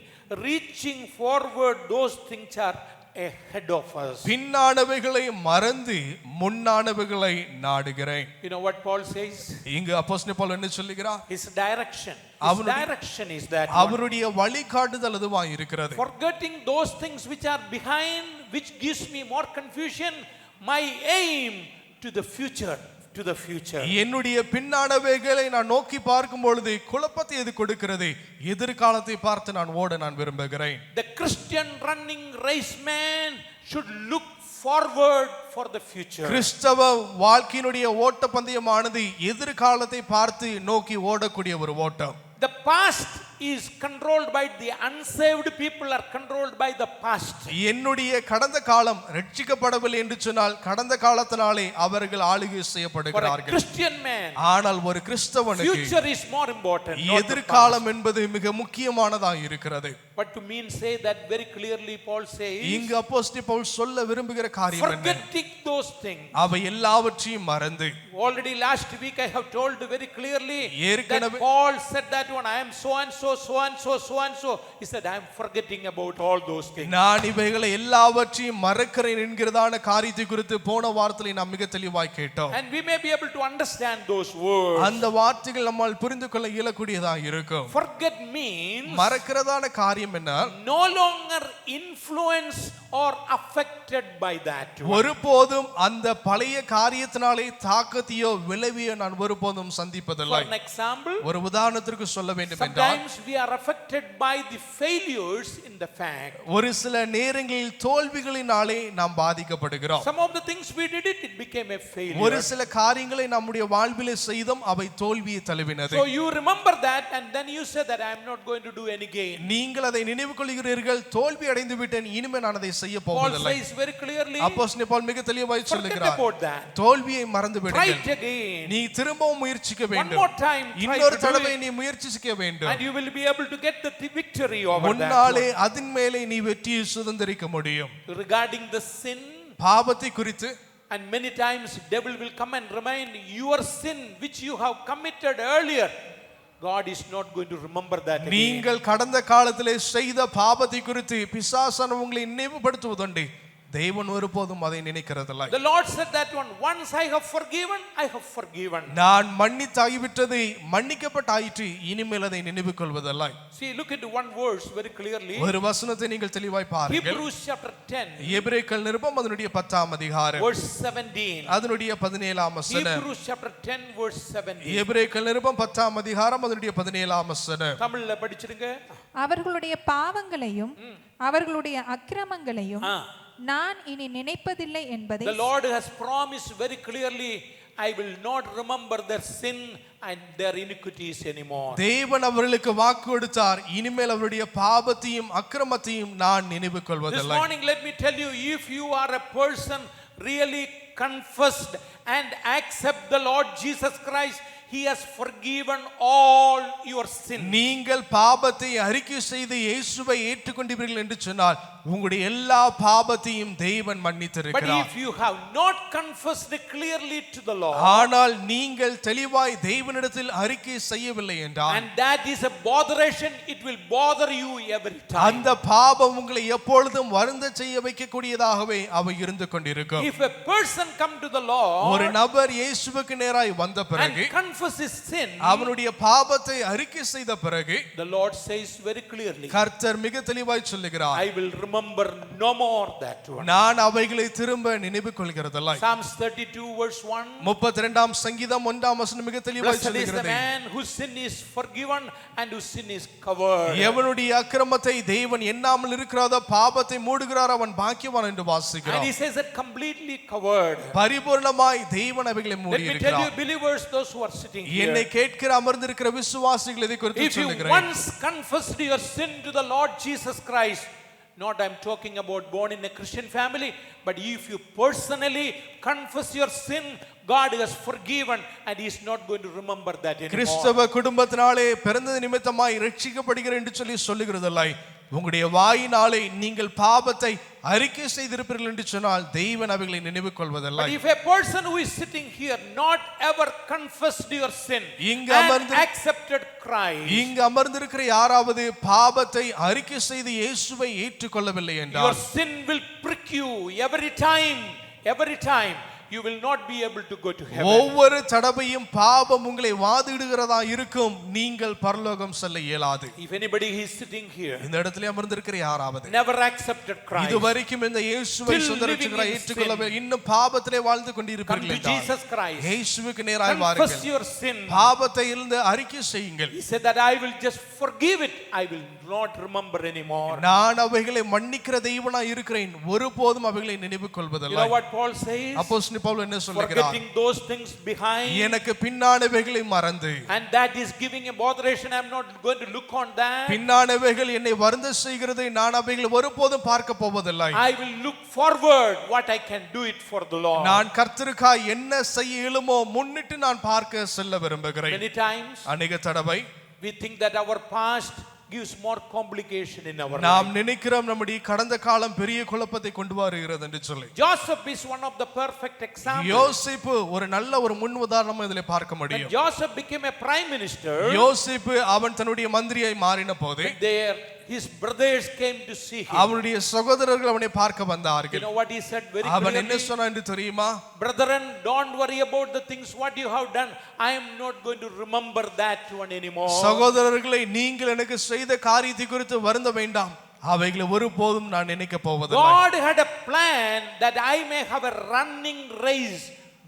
reaching forward those things are ahead of us. பின்னானவைகளை மறந்து முன்னானவைகளை நாடுகிறேன். You know what Paul says? இங்கு அப்போஸ்தலன் பவுல் என்ன சொல்லுகிறார்? His direction. His அவருடைய- direction is that one. அவருடைய வழிகாட்டுதல் அதுவாய் இருக்கிறது. Forgetting those things which are behind, which gives me more confusion, my aim to the future. To the future. என்னுடைய பின்னானவைகளை நான் நோக்கி பார்க்கும் பொழுது குழப்பத்தை எது கொடுக்கிறது? எதிர்காலத்தை பார்த்து நான் ஓட நான் விரும்புகிறேன். The Christian running race man should look forward for the future. கிறிஸ்தவ வாழ்க்கையினுடைய ஓட்ட பந்தயமானது எதிர்காலத்தை பார்த்து நோக்கி ஓடக்கூடிய ஒரு ஓட்டம். The past is controlled by the unsaved people are controlled by the past. என்னுடைய கடந்த காலம் ரட்சிக்கப்படவில்லை என்று சொன்னால் கடந்த காலத்தினாலே அவர்கள் ஆளுகை For a செய்யப்படுகிறார்கள். Christian man, ஆனால் ஒரு கிறிஸ்தவனுக்கு future is more important. not the எதிர்காலம் என்பது மிக முக்கியமானதாக இருக்கிறது. past. But to mean say that very clearly, Paul says, இங்கு அப்போஸ்தலன் பவுல் சொல்ல விரும்புகிற காரியம் என்ன? forgetting those things. அவை எல்லாவற்றையும் மறந்து. Already last week I have told very clearly that ஏற்கனவே Paul said that one, I am so and so, so and so, so and so. He said, I am forgetting about all those things. நான் இவைகளை எல்லாவற்றையும் மறக்கிறேன் என்கிறதான காரியத்தை குறித்து போன வாரத்திலே நாம் மிக தெளிவாய் கேட்டோம். And we may be able to understand those words. அந்த வார்த்தைகள் நம்மால் புரிந்து கொள்ள இயலக்கூடியதாக இருக்கும். Forget means மறக்கிறதான காரியம் என்ன? no longer influenced or affected by that one. ஒருபோதும் அந்த பழைய காரியத்தினாலே தாக்கத்தையோ விளைவையோ நான் ஒருபோதும் For சந்திப்பதில்லை. an example, ஒரு உதாரணத்திற்கு சொல்ல வேண்டும் என்றால் sometimes we are affected by the failures in the fact. ஒரு சில நேரங்களில் தோல்விகளினாலே நாம் பாதிக்கப்படுகிறோம். Some of the things we did it became a failure. ஒரு சில காரியங்களை நம்முடைய வாழ்விலே செய்தோம், அவை தோல்வியை தழுவினது. So you remember that and then you say that I am not going to do any gain. நீங்கள் அதை நினைவு கொள்கிறீர்கள், தோல்வி அடைந்து விட்டேன், இனிமே நான் அதை செய்ய Paul போவதில்லை. says very clearly, அப்போஸ்தலன் பவுல் மிக தெளிவாய் forget சொல்லுகிறார், about that. தோல்வியை மறந்து Try விடுங்கள், it again. நீ திரும்பவும் முயற்சிக்க One வேண்டும், more time, try இன்னொரு to do தடவை it. நீ முயற்சிக்க வேண்டும், And you will be able to get the victory over that முன்னாலே அதன் மேலே நீ வெற்றியை சுதந்திரிக்க முடியும். one. Regarding the sin, பாவத்தை குறித்து and many times devil will come and remind your sin which you have committed earlier. God is not going to remember that again. நீங்கள் கடந்த காலத்திலே செய்த பாவத்தை குறித்து பிசாசானவன் உங்களை நினைவுபடுத்துவதுண்டு, தேவன் ஒருபோதும் அதை நினைக்கிறதில்லை. The Lord said that one, once I have forgiven, I have forgiven. நான் மன்னித்தாகிவிட்டது, மன்னிக்கப்பட்டாயிற்று, இனிமேல் அதை நினைவு கொள்வதில்லை. See, look into one verse very clearly. ஒரு வசனத்தை நீங்கள் தெளிவாய் பாருங்கள். Hebrews chapter 10, எபிரேயர்கள் நிருபம் அதனுடைய 10ஆம் அதிகாரம் verse 17. அதனுடைய 17ஆம் வசனம். Hebrews chapter 10, verse 17. எபிரேயர்கள் நிருபம் 10ஆம் அதிகாரம் அதனுடைய 17ஆம் வசனம். தமிழ்ல படிச்சிருங்க. அவர்களுடைய பாவங்களையும் அவர்களுடைய அக்கிரமங்களையும் நான் இனி நினைப்பதில்லை என்பதை The Lord has promised very clearly, I will not remember their sin and their iniquities anymore. தேவன் அவர்களுக்கு வாக்கு கொடுத்தார், இனிமேல் அவருடைய பாவத்தையும் அக்கிரமத்தையும் நான் நினைவு This கொள்வதில்லை. morning let me tell you, if you are a person really confessed and accept the Lord Jesus Christ, He has forgiven all your sin. நீங்கள் பாவத்தை அறிக்கை செய்து இயேசுவை ஏற்றுக்கொண்டீர்கள் என்று சொன்னால் உங்களுடைய எல்லா பாவத்தையும் தேவன் But மன்னித்திருக்கிறார். if you have not confessed clearly to the Lord, ஆனால் நீங்கள் தெளிவாய் தேவனிடத்தில் அறிக்கை செய்யவில்லை என்றால் and that is a botheration, it will bother you every time. அந்த பாவம் உங்களை எப்பொழுதும் வருந்த செய்ய வைக்கக்கூடியதாகவே அவை இருந்து கொண்டிருக்கும். If a person come to the ஒரு Lord நபர் இயேசுவுக்கு நேராய் வந்த and பிறகு confess his sin, அவனுடைய பாவத்தை அறிக்கை செய்த பிறகு the Lord says very clearly, கர்த்தர் மிக தெளிவாய் சொல்லுகிறார், I will remember no more that one. நான் அவைகளை திரும்ப நினைவு கொள்கிறதில்லை. Psalms 32 verse 1. 32ஆம் சங்கீதம் 1ஆம் வசனம் மிக தெளிவாய் Blessed is the சொல்லுகிறது, man whose sin is forgiven and whose sin is covered. எவனுடைய அக்கிரமத்தை தேவன் எண்ணாமல் இருக்கிறாதோ, பாவத்தை மூடுகிறார், அவன் பாக்கியவான் என்று And வாசிக்கிறான். he says that completely covered. பரிபூர்ணமாய் தேவன் அவைகளை மூடி Let me tell you, இருக்கிறார். believers, those who are sitting என்னை here, கேட்கிற அமர்ந்திருக்கிற விசுவாசிகள் இதை குறித்து if you சொல்லுகிறேன். once confessed your sin to the Lord Jesus Christ, not I'm talking about born in a Christian family, but if you personally confess your sin, God has forgiven and He is not going to remember that anymore. கிறிஸ்தவ குடும்பத்தினாலே பிறந்தது நிமித்தமாய் ரட்சிக்கப்படுகிறேன் என்று சொல்லுகிறதில்லை. உங்களுடைய வாயினாலே நீங்கள் பாவத்தை அறிக்கை செய்திருப்பீர்கள் என்று சொன்னால் தேவன் அவைகளை நினைவு கொள்வதில்லை. But if a person who is sitting here not ever confessed your sin and accepted Christ, இங்கு அமர்ந்திருக்கிற யாராவது பாவத்தை அறிக்கை செய்து இயேசுவை ஏற்றுக்கொள்ளவில்லை your என்றால் sin will prick you every time. You will not be able to go to heaven. ஒவ்வொரு தடவையும் பாவம் உங்களை வாதிடுகிறதா இருக்கும், நீங்கள் பரலோகம் செல்ல இயலாது. If anybody is sitting here இந்த இடத்துல அமர்ந்திருக்கிற யாராவது never accepted Christ, இதுவரைக்கும் இந்த இயேசுவை Still சொந்த living ரட்சகராய் in ஏற்றுக்கொள்ளவே இன்னும் பாவத்திலே வாழ்ந்து come கொண்டிருப்பீர்கள் to என்றால் Jesus Christ, இயேசுவுக்கு நேராய் confess வாருங்கள், your sin. பாவத்தை இருந்து அறிக்கை செய்யுங்கள். He said that I will just forgive it, I will not remember anymore. நான் அவைகளை மன்னிக்கிற தெய்வனாய் இருக்கிறேன், ஒருபோதும் அவைகளை நினைவு You கொள்வதில்லை. know what Paul says? அப்போஸ்தலன் அப்போஸ்தலன் பவுல் என்ன சொல்லுகிறார்? Forgetting those things behind. எனக்கு பின்னானவைகளை மறந்து. And that is giving a botheration. I'm not going to look on that. பின்னானவைகள் என்னை வருந்த செய்கிறது, நான் அவைகளை ஒருபோதும் பார்க்க போவதில்லை. I will look forward what I can do it for the Lord. நான் கர்த்தருக்காய் என்ன செய்ய இயலுமோ முன்னிட்டு நான் பார்க்க செல்ல விரும்புகிறேன். Many times அநேக தடவை we think that our past gives more complication in our நாம் life. நினைக்கிறோம் நம்முடைய கடந்த காலம் பெரிய குழப்பத்தை கொண்டு வருகிறது என்று சொல்லி. Joseph is one of the perfect examples. யோசேப்பு ஒரு நல்ல ஒரு முன் உதாரணம் இதிலே பார்க்க When முடியும். Joseph became a prime minister, யோசேப்பு அவன் தன்னுடைய மந்திரியாய் மாறின போது his brothers came to see him. அவனுடைய சகோதரர்கள் அவனை பார்க்க You வந்தார்கள். know what he said very அவன் என்ன clearly? சொன்னான் என்று தெரியுமா? Brethren, don't worry about the things what you have done. I am not going to remember that one anymore. சகோதரர்களை, நீங்கள் எனக்கு செய்த காரியத்தை குறித்து வருந்த வேண்டாம், அவைகளை ஒருபோதும் நான் நினைக்க போவதில்லை. God had a plan that I may have a running race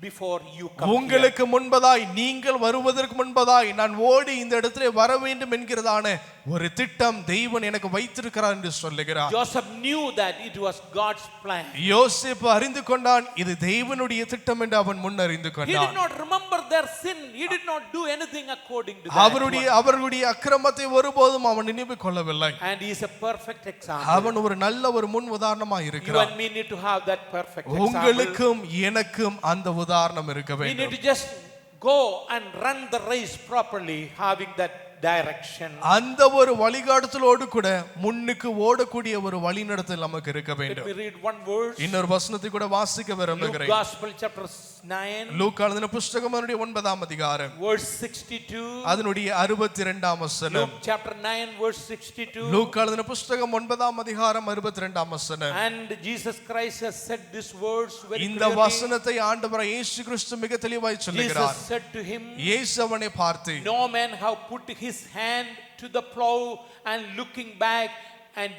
before you come. உங்களுக்கு முன்பதாய், நீங்கள் வருவதற்கு முன்பதாய் நான் ஓடி இந்த இடத்திலே வர வேண்டும் என்கிறதான ஒரு திட்டம் தெய்வன் எனக்கு வைத்திருக்கிறார் என்று சொல்லுகிறார். Joseph knew that it was God's plan. யோசேப்பு அறிந்து கொண்டான் இது தேவனுடைய திட்டம் என்று அவன் முன் அறிந்து He கொண்டான். did not remember their sin. He did not do anything according to that. அவர்களுடைய அக்கிரமத்தை ஒருபோதும் அவன் நினைவு கொள்ளவில்லை. And he is a perfect example. அவன் ஒரு நல்ல ஒரு முன் உதாரணமாக You இருக்கிறார். and me need to have that perfect example. உங்களுக்கும் எனக்கும் அந்த உதாரணம் இருக்க We need வேண்டும். to just go and run the race properly, having that direction. அந்த ஒரு வழிகாட்டுதலோடு கூட முன்னுக்கு ஓடக்கூடிய ஒரு வழிநடத்தல் நமக்கு இருக்க Let வேண்டும். me read one verse. இன்னொரு வசனத்தை கூட வாசிக்க Luke விரும்புகிறேன். Gospel chapter 9 லூக்கா எழுதின புத்தகம் அதனுடைய 9ஆம் அதிகாரம் verse 62. அதனுடைய 62ஆம் வசனம். Luke chapter 9 verse 62. லூக்கா எழுதின புத்தகம் 9ஆம் அதிகாரம் 62ஆம் வசனம். And Jesus Christ has said this words very இந்த clearly. வசனத்தை ஆண்டவர் இயேசு கிறிஸ்து மிக தெளிவாய் சொல்லுகிறார். Jesus said to him, இயேசு அவனை பார்த்து, no man have put his hand to the plow and looking back, and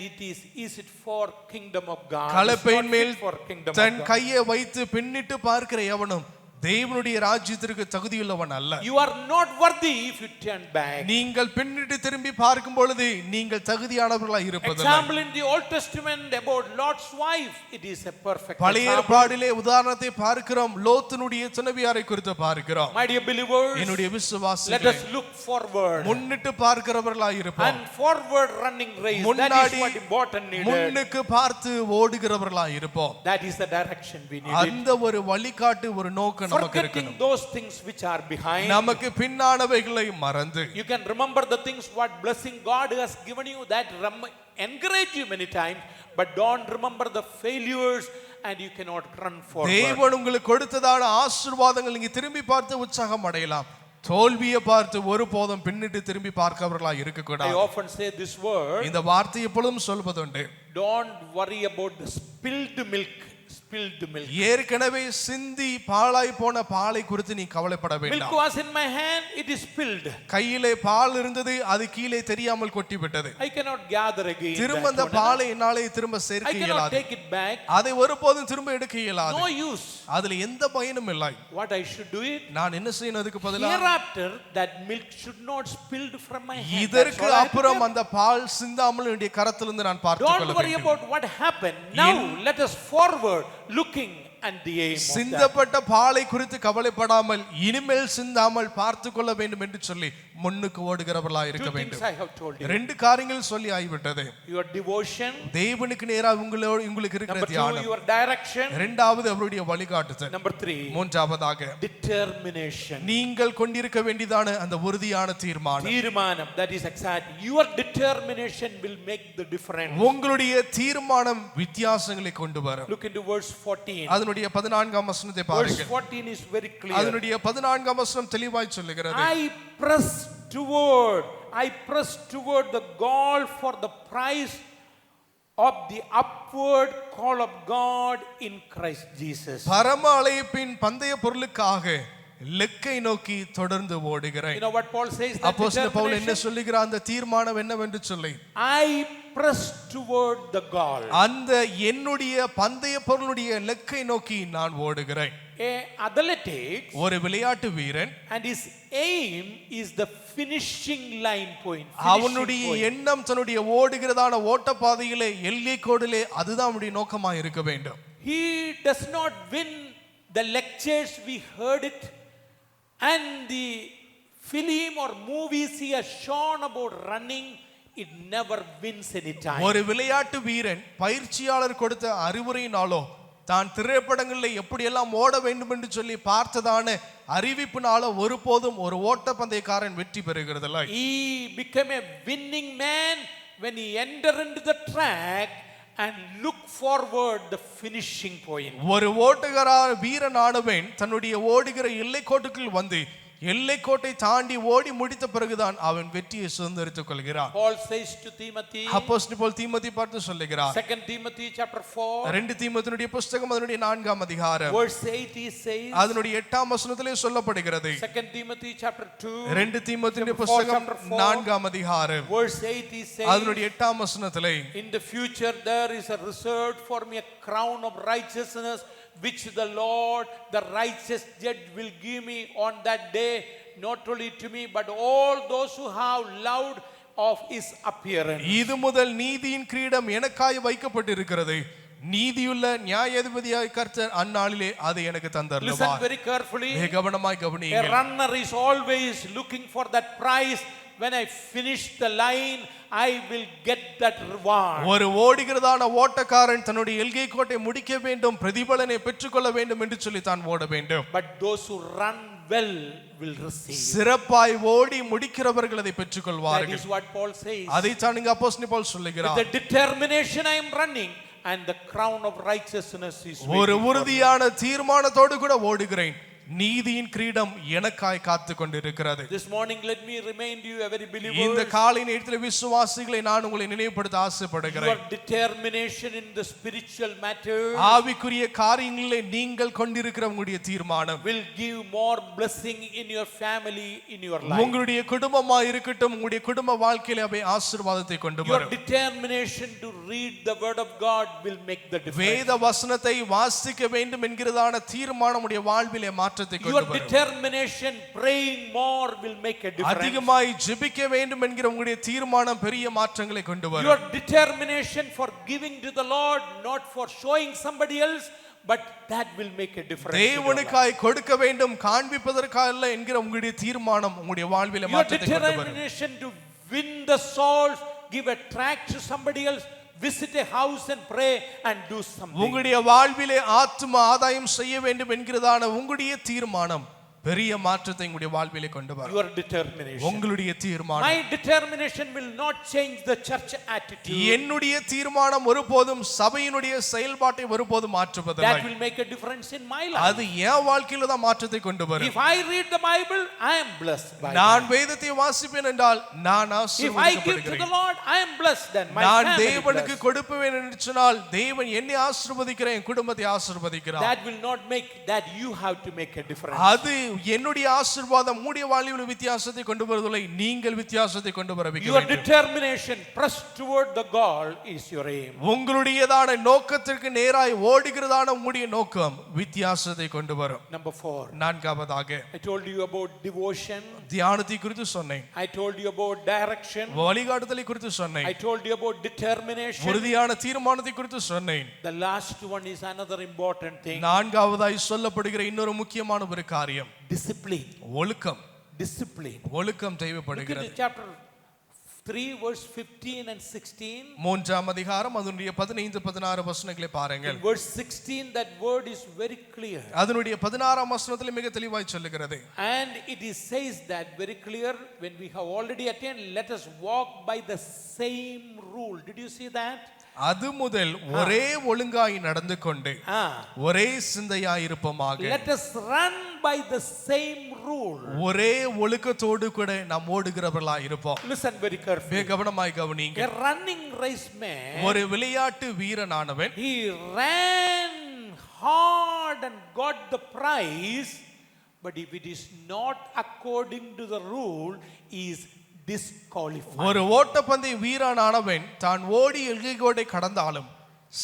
is it for kingdom of God? கலப்பையின் மேல் for kingdom of than God. கையை வைத்து பின்னிட்டு பார்க்கிற எவனும் தேவனுடைய ராஜ்யத்திற்கு தகுதியுள்ளவன் அல்ல. You are not worthy if you turn back. நீங்கள் பின்னிட்டு திரும்பி பார்க்கும் பொழுது நீங்கள் தகுதியானவர்களாய் இருப்பதில்லை. Example in the Old Testament about Lot's wife, it is a perfect பழைய example. ஏற்பாட்டிலே உதாரணத்தை பார்க்கிறோம். லோத்தினுடைய துணைவியாரை குறித்து பார்க்கிறோம். My dear believers, என்னுடைய let விசுவாசிகளே, us look forward. முன்னிட்டு பார்க்கிறவர்களாய் இருப்போம். And forward running race, that is முன்னாடி what important needed. முன்னுக்கு பார்த்து ஓடுகிறவர்களாய் இருப்போம். That is the direction we need. அந்த ஒரு வழிகாட்டு ஒரு நோக்கம் நமக்கு Forgetting இருக்கணும். those things which are behind. நமக்கு பின்னானவைகளை மறந்து You can remember the things what blessing God has given you, that encourage you many times, but don't remember the failures and you cannot run forward. தேவன் உங்களுக்கு கொடுத்ததான ஆசீர்வாதங்கள் நீங்க திரும்பி பார்த்து உற்சாகம் அடையலாம். தோல்வியை பார்த்து ஒருபோதும் பின்னிட்டு திரும்பி பார்க்கிறவர்களாய் இருக்க I கூடாது. often say this word, இந்த வார்த்தை எப்பொழுதும் சொல்வதுண்டு. don't worry about the spilled milk. ஏற்கனவே சிந்தி பாழாய் போன பாலை குறித்து நீ கவலைப்பட Milk வேண்டாம். was in my hand, it is spilled. கையிலே பால் இருந்தது, அது கீழே தெரியாமல் கொட்டி விட்டது. I cannot gather again. திரும்ப that அந்த one. பாலை என்னாலே திரும்ப I சேர்க்க cannot இயலாது. take it back. அதை ஒருபோதும் திரும்ப எடுக்க இயலாது. No use. அதுல எந்த பயனும் இல்லை. What I should do it? நான் என்ன செய்யணும் அதுக்கு பதிலா? Hereafter that milk should not spilled from my hand. இதற்கு That's all I have to அப்புறம் do. அந்த பால் சிந்தாமல் என்னுடைய கரத்திலிருந்து நான் பார்த்துக் Don't கொள்ள worry வேண்டும். about what happened. Now let us forward looking and the aim of that. சிந்தப்பட்ட பாலை குறித்து கவலைப்படாமல் இனிமேல் சிந்தாமல் பார்த்து கொள்ள வேண்டும் என்று சொல்லி முன்னுக்கு ஓடுகிறவர்களாய் இருக்க Two things வேண்டும். I have told you. ரெண்டு காரியங்கள் சொல்லி ஆகிவிட்டது. Your devotion. தேவனுக்கு நேராக உங்களுக்கு இருக்கிற Number two, தியானம். your direction. இரண்டாவது அவருடைய வழிகாட்டுதல். Number three, மூன்றாவதாக determination. நீங்கள் கொண்டிருக்க வேண்டியதான அந்த உறுதியான தீர்மானம். தீர்மானம், that is exact. Your determination will make the difference. உங்களுடைய தீர்மானம் வித்தியாசங்களை கொண்டு வரும். Look into verse 14. அதனுடைய 14ஆம் வசனத்தை Verse பாருங்கள். 14 is very clear. அதனுடைய 14ஆம் வசனம் தெளிவாய் சொல்லுகிறது. I press toward the goal for the prize of the upward call of God in Christ Jesus. பரம அழைப்பின் பந்தய பொருளுக்காக லெக்கை நோக்கி தொடர்ந்து ஓடுகிறேன். You know what Paul says? That அப்போஸ்தலன் பவுல் என்ன determination? சொல்லுகிறார்? அந்த தீர்மானம் என்னவென்று சொல்லி, I press toward the goal. அந்த என்னுடைய பந்தய பொருளுடைய லெக்கை நோக்கி நான் ஓடுகிறேன். Athletics, ஒரு விளையாட்டு வீரன், and his aim is the finishing line point. அவனுடைய எண்ணம் தன்னுடைய ஓடுகிறதான ஓட்டப்பாதையிலே எல்லை கோடிலே அதுதான் அவனுடைய நோக்கமாக இருக்க வேண்டும். He does not win the lectures we heard it, and the film or movies he has shown about running, it never wins any time. ஒரு விளையாட்டு வீரன் பயிற்சியாளர் கொடுத்த அறிவுரையினாலோ தான் திரைப்படங்களில் எப்படியெல்லாம் ஓட வேண்டும் என்று சொல்லி பார்த்ததான அறிவிப்பினால ஒருபோதும் ஒரு ஓட்டப்பந்தயக்காரன் வெற்றி பெறுகிறதில்லை. He became a winning man when he entered into the track and look forward the finishing point. ஒரு ஓட்டுகிற வீரனானவன் தன்னுடைய ஓடுகிற எல்லைக்கோட்டுக்குள் வந்து எல்லைக்கோட்டை தாண்டி ஓடி முடித்த பிறகுதான் அவன் வெற்றியை சுதந்திரித்துக் கொள்கிறான். Paul says to Timothy, அப்போஸ்தலன் பவுல் தீமோத்தி பார்த்து சொல்லுகிறார். 2 Timothy chapter 4, 2 தீமோத்தியுடைய புத்தகம் அதனுடைய 4ஆம் அதிகாரம் verse 8 he says, அதனுடைய 8ஆம் வசனத்திலே சொல்லப்படுகிறது. 2 Timothy chapter 2, 2 தீமோத்தியுடைய புத்தகம் 4ஆம் அதிகாரம் verse 8 he says, அதனுடைய 8ஆம் வசனத்திலே, in the future there is a reserved for me a crown of righteousness which the Lord the righteous judge will give me on that day, not only to me but all those who have loved of his appearance. இது முதல் நீதியின் கிரீடம் எனக்காய் வைக்கப்பட்டிருக்கிறது, நீதியுள்ள நியாயாதிபதியாய் கர்த்தர் அந்நாளிலே அதை எனக்கு Listen தந்தருளுவார். very carefully. மிக கவனமாய் A கவனியுங்கள். runner is always looking for that prize. When I finish the line, I will get that reward. ஒரு ஓடுகிறதான ஓட்டக்காரன் தன்னுடைய எல்கை கோட்டை முடிக்க வேண்டும், பிரதிபலனை பெற்றுக்கொள்ள வேண்டும் என்று சொல்லி தான் ஓட வேண்டும். But those who run well will receive. சிறப்பாய் ஓடி முடிக்கிறவர்கள் அதை That பெற்றுக்கொள்வார்கள். is what Paul says. அதை தான் இங்க அப்போஸ்தலன் பவுல் With சொல்லுகிறார். the determination I am running, and the crown of righteousness is ஒரு waiting for me. உறுதியான தீர்மானத்தோடு கூட ஓடுகிறேன், நீதியின் கிரீடம் எனக்காய் காத்து கொண்டிருக்கிறது. This morning let me remind you, every believer, இந்த காலை நேரத்தில் விசுவாசிகளை நான் உங்களை நினைவுபடுத்த ஆசைப்படுகிறேன். your determination in the spiritual matter ஆவிக்குரிய காரியங்களிலே நீங்கள் கொண்டிருக்கிற உங்களுடைய தீர்மானம் will give more blessing in your family, in your life. உங்களுடைய குடும்பமா இருக்கட்டும், உங்களுடைய குடும்ப வாழ்க்கையில அவை ஆசீர்வாதத்தை கொண்டு Your வரும். determination to read the word of God will make the difference. வேத வசனத்தை வாசிக்க வேண்டும் என்கிறதான தீர்மானம் உடைய வாழ்விலே மாற்றத்தை Your கொண்டு வரும். determination praying more will make a difference. அதிகமாய் ஜெபிக்க வேண்டும் என்கிற உங்களுடைய தீர்மானம் பெரிய மாற்றங்களை கொண்டு வரும். Your determination for giving to the Lord, not for showing somebody else, but that will make a difference. தேவனுக்காய் கொடுக்க வேண்டும், காண்பிப்பதற்காக அல்ல என்கிற உங்களுடைய தீர்மானம் உங்களுடைய வாழ்விலே Your மாற்றத்தை கொண்டு வரும். determination to win the souls, give a tract to somebody else, visit a house and pray and do something. உங்களுடைய வாழ்விலே ஆத்தும ஆதாயம் செய்ய வேண்டும் என்கிறதான உங்களுடைய தீர்மானம் பெரிய மாற்றத்தை உங்களுடைய வாழ்விலே கொண்டு வரும். Your determination. உங்களுடைய தீர்மானம். My determination will not change the church attitude. என்னுடைய தீர்மானம் ஒருபோதும் சபையினுடைய செயல்பாட்டை ஒருபோதும் மாற்றுவதில்லை. That will make a difference in my life. அது என் வாழ்க்கையில தான் மாற்றத்தை கொண்டு வரும். If I read the Bible, I am blessed by நான் that. வேதத்தை வாசிப்பேன் என்றால் நான் If I give to the ஆசீர்வதிக்கப்படுகிறேன். Lord, I am blessed then. My நான் family தேவனுக்கு blessed. கொடுப்பேன் என்று சொன்னால் தேவன் என்னை ஆசீர்வதிக்கிறார், என் குடும்பத்தை ஆசீர்வதிக்கிறார். That will not make that you have to make a difference. அது என்னுடைய ஆசீர்வாதம் உங்களுடைய வாழ்வில் வித்தியாசத்தை கொண்டு வருவதில்லை, நீங்கள் வித்தியாசத்தை கொண்டு வர வைக்க Your வேண்டும். determination press toward the goal is your aim. உங்களுடையதான நோக்கத்திற்கு நேராய் ஓடுகிறதான உங்களுடைய நோக்கம் வித்தியாசத்தை கொண்டு வரும். Number 4. நான்காவதாக I told you about devotion. தியானத்தை குறித்து சொன்னேன், I told you about direction. வழிகாட்டுதலை குறித்து சொன்னேன், I told you about determination. உறுதியான தீர்மானத்தை குறித்து சொன்னேன். The last one is another important thing. நான்காவதாய் சொல்லப்படுகிற இன்னொரு முக்கியமான ஒரு காரியம் Discipline. ஒழுக்கம். Discipline. ஒழுக்கம் Look at தேவைப்படுகிறது. chapter 3 verse 15 and 16. மூன்றாம் அதிகாரம் அதனுடைய 15-16 வசனங்களை In பாருங்கள். verse 16 that word is very clear. அதனுடைய 16ஆம் வசனத்தில் மிக தெளிவாய் சொல்லுகிறது. And it is says that very clear when we have already attained, let us walk by the same rule. Did you see that? அது முதல் ஒரே ஒழுங்காய் நடந்து கொண்டு ஒரே சிந்தையாய் இருப்போமாக. Let us run by the same rule. ஒரே ஒழுக்கத்தோடு கூட நாம் ஓடுகிறவர்களாய் இருப்போம். Listen very carefully. மிக கவனமாய் கவனிங்க. A running race man, ஒரு விளையாட்டு வீரனானவன் he ran hard and got the prize, but if it is not according to the rule, he is disqualified. ஒரு ஓட்டப்பந்தய வீரனானவன் தான் ஓடி எல்கைக்கோட்டை கடந்தாலும்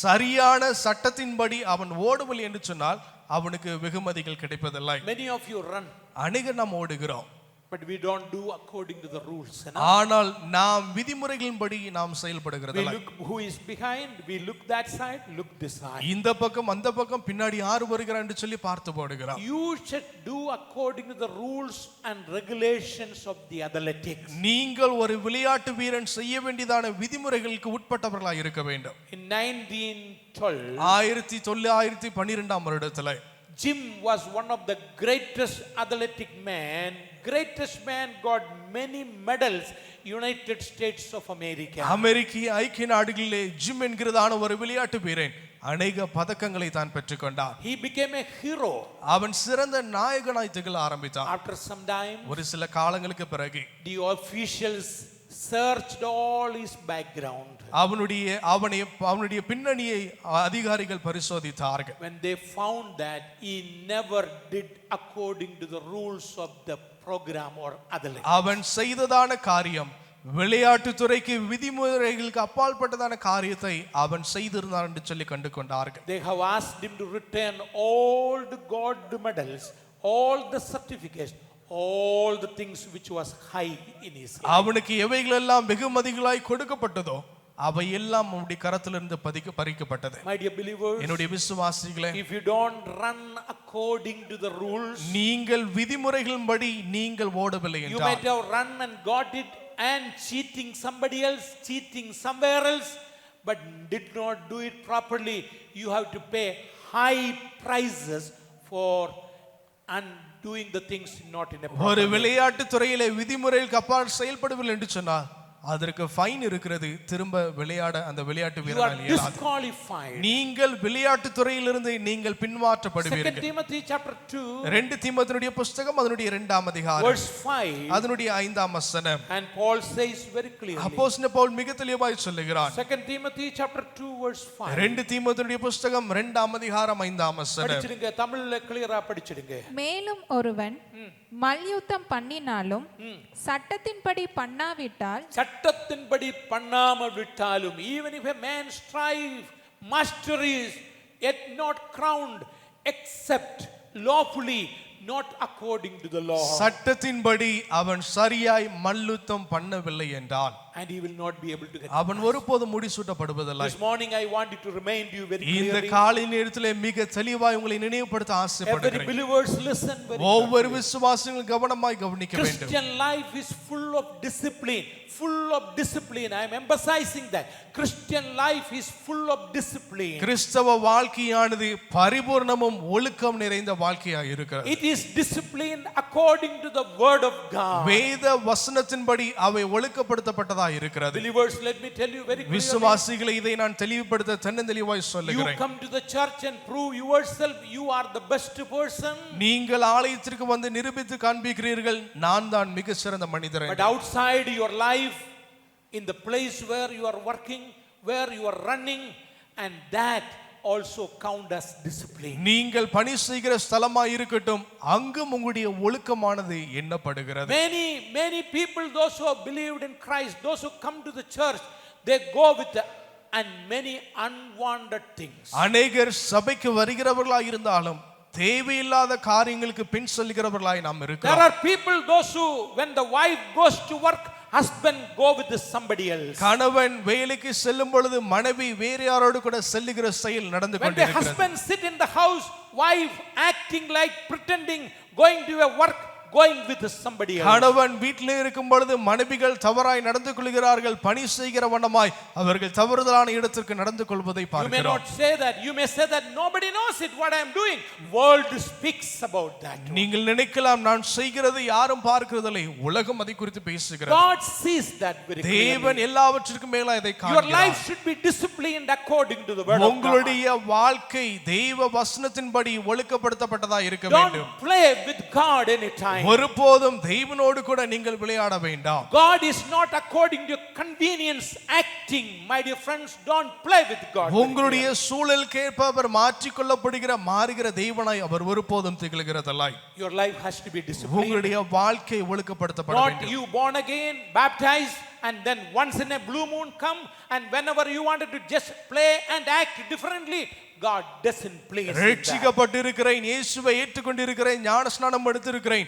சரியான சட்டத்தின்படி அவன் ஓடவில்லை என்று சொன்னால் அவனுக்கு வெகுமதிகள் கிடைப்பதில்லை. Many of you run. அநேகர் நாம் ஓடுகிறோம். But we don't do according to the rules. ஆனால் நாம் விதிமுறைகளின்படி நாம் We செயல்படுகிறதில்லை. look who is behind, we look that side, look this side. இந்த பக்கம் அந்த பக்கம் பின்னாடி யார் வருகிறார் என்று சொல்லி பார்த்து போடுகிறோம். You should do according to the rules and regulations of the athletics. நீங்கள் ஒரு விளையாட்டு வீரன் செய்ய வேண்டியதான விதிமுறைகளுக்கு உட்பட்டவர்களாக இருக்க வேண்டும். In 1912, 1912ஆம் வருடத்துல Jim was one of the greatest athletic man. Greatest man got many medals, United States of America. அமெரிக்க ஐக்கிய நாடுகளிலே ஜிம் என்கிறதான ஒரு விளையாட்டு வீரன் அநேக பதக்கங்களை தான் பெற்றுக்கொண்டார். He became a hero. அவன் சிறந்த நாயகனாய் திகழ ஆரம்பித்தான். After some time, ஒரு சில காலங்களுக்கு பிறகு the officials searched all his background. அவனுடைய பின்னணியை அதிகாரிகள் பரிசோதித்தார்கள். When they found that he never did according to the rules of the program or athletics. அவன் செய்ததான காரியம் விளையாட்டு துறைக்கு விதிமுறைகளுக்கு அப்பாற்பட்டதான காரியத்தை அவன் செய்திருந்தான் என்று சொல்லி கண்டு கொண்டார்கள். They have asked him to return all the gold medals, all the certificates, all the things which was high in his life. அவனுக்கு எவைகள் எல்லாம் வெகுமதிகளாய் கொடுக்கப்பட்டதோ அவை எல்லாம் அவனுடைய கரத்திலிருந்து பறிக்கப்பட்டது. My dear believers, என்னுடைய விசுவாசிகளே, if you don't run according to the rules, நீங்கள் விதிமுறைகளின்படி நீங்கள் ஓடவில்லை you might என்றால் have run and got it and cheating somebody else, cheating somewhere else, but did not do it properly. You have to pay high prices for undoing the things not in a proper ஒரு way. விளையாட்டு துறையிலே விதிமுறைகளுக்கு அப்பால் செயல்படவில்லை என்று சொன்னால் அதற்கு fine இருக்கிறது. திரும்ப விளையாட அந்த விளையாட்டு You are வீரனால் இயலாது. disqualified. நீங்கள் விளையாட்டு துறையிலிருந்து நீங்கள் 2 பின்மாற்றப்படுவீர்கள். Timothy chapter 2 2 தீமோத்தேயுடைய புத்தகம் அதனுடைய 2ஆம் அதிகாரம் verse 5, அதனுடைய 5ஆம் வசனம். and Paul says very clearly. அப்போஸ்தலன் பவுல் மிக தெளிவாய் சொல்லுகிறான். 2 Timothy chapter 2 verse 5. 2 தீமோத்தேயுடைய புத்தகம் 2ஆம் அதிகாரம் 5ஆம் வசனம். படிச்சிடுங்க, தமிழ்ல கிளியரா படிச்சிடுங்க. மேலும் ஒருவன் மல்யுத்தம் பண்ணினாலும் சட்டத்தின்படி பண்ணாவிட்டால் சட்டத்தின்படி பண்ணாம விட்டாலும், even if a man strive, master is yet not crowned except lawfully, not according to the law, சட்டத்தின்படி அவன் சரியாய் மல்யுத்தம் பண்ணவில்லை என்றால் and he will not be able to get. அவன் ஒருபோதும் முடிசூட்டப்படுவதில்லை. This morning I wanted to remind you very இந்த clearly. காலை நேரத்திலே மிக தெளிவாய் உங்களை நினைவுபடுத்த Every ஆசைப்படுகிறேன். believers listen very ஒவ்வொரு carefully. விசுவாசிகளும் கவனமாய் கவனிக்க வேண்டும். Christian life is full of discipline, full of discipline. I am emphasizing that. Christian life is full of discipline. கிறிஸ்தவ வாழ்க்கையானது பரிபூர்ணமும் ஒழுக்கம் நிறைந்த வாழ்க்கையாக இருக்கிறது. It is disciplined according to the word of God. வேத வசனத்தின்படி அவை ஒழுக்கப்படுத்தப்பட்டதாக இருக்கிறது. Believers, let me tell you very clearly. விசுவாசிகளை இதை நான் தெளிவுபடுத்த தென்னந்தெளிவாய் You சொல்லுகிறேன். come to the church and prove yourself you are the best person. நீங்கள் ஆலயத்திற்கு வந்து நிரூபித்து காண்பிக்கிறீர்கள் நான் தான் மிக சிறந்த மனிதர் But outside your life, in the place where you are working, where you are running, and that also count as discipline. நீங்கள் பணி செய்கிற ஸ்தலமாய் இருக்கட்டும் அங்கும் உங்களுடைய ஒழுக்கமானது எண்ணப்படுகிறது. Many people, those who have believed in Christ, those who come to the church, they go with and many unwanted things. அநேகர் சபைக்கு வருகிறவர்களாய் இருந்தாலும் தேவையில்லாத காரியங்களுக்கு பின் செல்கிறவர்களாய் நாம் There இருக்கிறோம். are people, those who, when the wife goes to work, husband go with somebody else. கணவன் வேலைக்கு செல்லும் பொழுது மனைவி வேற யாரோடு கூட செல்லுகிற செயல் நடந்து When the கொண்டிருக்கிறது. husband sit in the house, wife acting like pretending, going to a work, going with somebody else. கணவன் வீட்டிலே இருக்கும் பொழுது மனைவிகள் தவறாய் நடந்து கொள்கிறார்கள். பணி செய்கிற வண்ணமாய் அவர்கள் தவறுதலான இடத்திற்கு நடந்து கொள்வதை You may பார்க்கிறோம். not say that. You may say that nobody knows it what I am doing. World speaks about that. நீங்கள் நினைக்கலாம் நான் செய்கிறது யாரும் பார்க்கிறதில்லை. உலகம் அதை குறித்து பேசுகிறது. God sees that very தேவன் clearly. எல்லாவற்றிற்கும் மேல இதை Your காண்கிறார். life should be disciplined according to the word of God. உங்களுடைய வாழ்க்கை தெய்வ வசனத்தின்படி ஒழுக்கப்படுத்தப்பட்டதா இருக்க வேண்டும். Don't play with God anytime. ஒருபோதும் தெய்வனோடு கூட நீங்கள் விளையாட வேண்டாம். God is not according to your convenience acting. My dear friends, don't play with God. உங்களுடைய சூழலுக்கேற்ப அவர் மாற்றிக்கொள்ளப்படுகிற மாறுகிற தெய்வனாய் அவர் ஒருபோதும் திகழ்கிறதில்லை. Your life has to be disciplined. உங்களுடைய வாழ்க்கை ஒழுக்கப்படுத்தப்பட Not வேண்டும். you born again, baptized, and then once in a blue moon come, and whenever you wanted to just play and act differently, God doesn't please in that. ரட்சிக்கப்பட்டிருக்கிறேன், இயேசுவை ஏற்றுக்கொண்டிருக்கிறேன், ஞானஸ்நானம் எடுத்திருக்கிறேன்,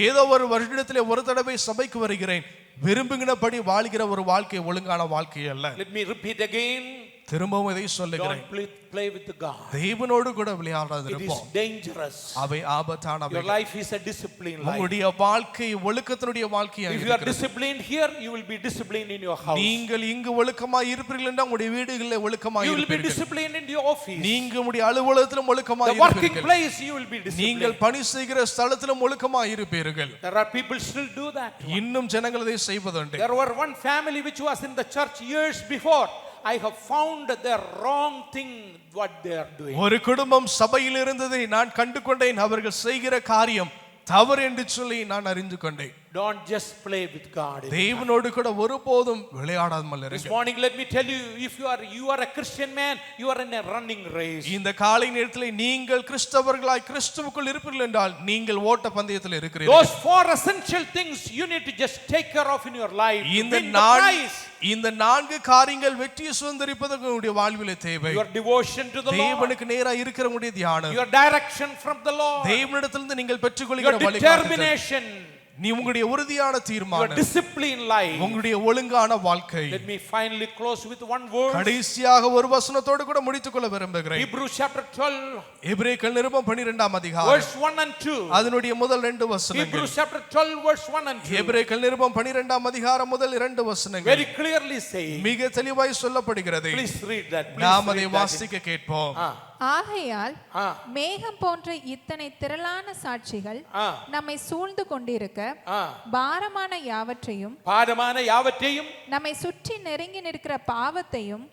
ஏதோ ஒரு வருடத்திலே ஒரு தடவை சபைக்கு வருகிறேன், விரும்புகிறபடி வாழ்கிற ஒரு வாழ்க்கை ஒழுங்கான வாழ்க்கை அல்ல. Let me repeat again. திரும்பவும் இதை சொல்லுகிறேன், Don't play with God. தேவனோடு கூட விளையாடாது It is இருப்போம். dangerous. அவை ஆபத்தானவை. Your life is a disciplined life. உங்களுடைய வாழ்க்கை ஒழுக்கத்தினுடைய வாழ்க்கையாக If you are இருக்கிறது. disciplined here, you will be disciplined in your house. நீங்கள் இங்கு ஒழுக்கமாய் இருப்பீர்கள் என்றால் உங்களுடைய வீடுகளில் ஒழுக்கமாய் You will be இருப்பீர்கள். disciplined in your office. நீங்க உங்களுடைய அலுவலகத்திலும் ஒழுக்கமாய் The working இருப்பீர்கள். place, you will be நீங்கள் disciplined. பணி செய்கிற ஸ்தலத்திலும் ஒழுக்கமாய் இருப்பீர்கள். There are people still do that. இன்னும் ஜனங்கள் இதை செய்வதுண்டு. There were one family which was in the church years before. I have found the wrong thing what they are doing. ஒரு குடும்பம் சபையில் இருந்ததை நான் கண்டு கொண்டேன். அவர்கள் செய்கிற காரியம் தவறு என்று சொல்லி நான் அறிந்து கொண்டேன். Don't just play with God. தேவனோடு கூட ஒருபோதும் விளையாடாமல் This இருங்க. morning let me tell you, if you are a Christian man, you are in a running race. இந்த காலை நேரத்தில் நீங்கள் கிறிஸ்தவர்களாய் கிறிஸ்துவுக்குள் இருப்பீர்கள் என்றால் நீங்கள் ஓட்ட பந்தயத்தில் இருக்கிறீர்கள். Those four essential things you need to just take care of in your life. இந்த நான்கு காரியங்கள் வெற்றியை சுதந்திரிப்பதற்கு உங்களுடைய வாழ்விலே தேவை. Your devotion to the Lord. தேவனுக்கு நேரா இருக்கிற உங்களுடைய தியானம். Your direction from the Lord. தேவனிடத்திலிருந்து நீங்கள் பெற்றுக்கொள்கிற Your determination. நீ உங்களுடைய உறுதியான தீர்மானம், your disciplined life. உங்களுடைய ஒழுங்கான வாழ்க்கை. Let me finally close with one word. கடைசியாக ஒரு வசனத்தோடு கூட முடித்துக் கொள்ள விரும்புகிறேன். Hebrews chapter 12. எபிரேயர்கள் நிருபம் 12ஆம் அதிகாரம் verse 1 and 2. அதனுடைய முதல் 2 வசனங்கள். Hebrews chapter 12 verse 1 and 2. எபிரேயர்கள் நிருபம் 12ஆம் அதிகாரம் முதல் 2 வசனங்கள் very clearly saying. மிக தெளிவாய் சொல்லப்படுகிறது. Please read that. நாம் அதை வாசிக்க கேட்போம். ஆகையால் மேகம் போன்ற இத்தனை திரளான சாட்சிகள் நம்மை சூழ்ந்து கொண்டிருக்க பாரமான யாவற்றையும் நம்மை சுற்றி நெருங்கி நிற்கிற பாவத்தையும்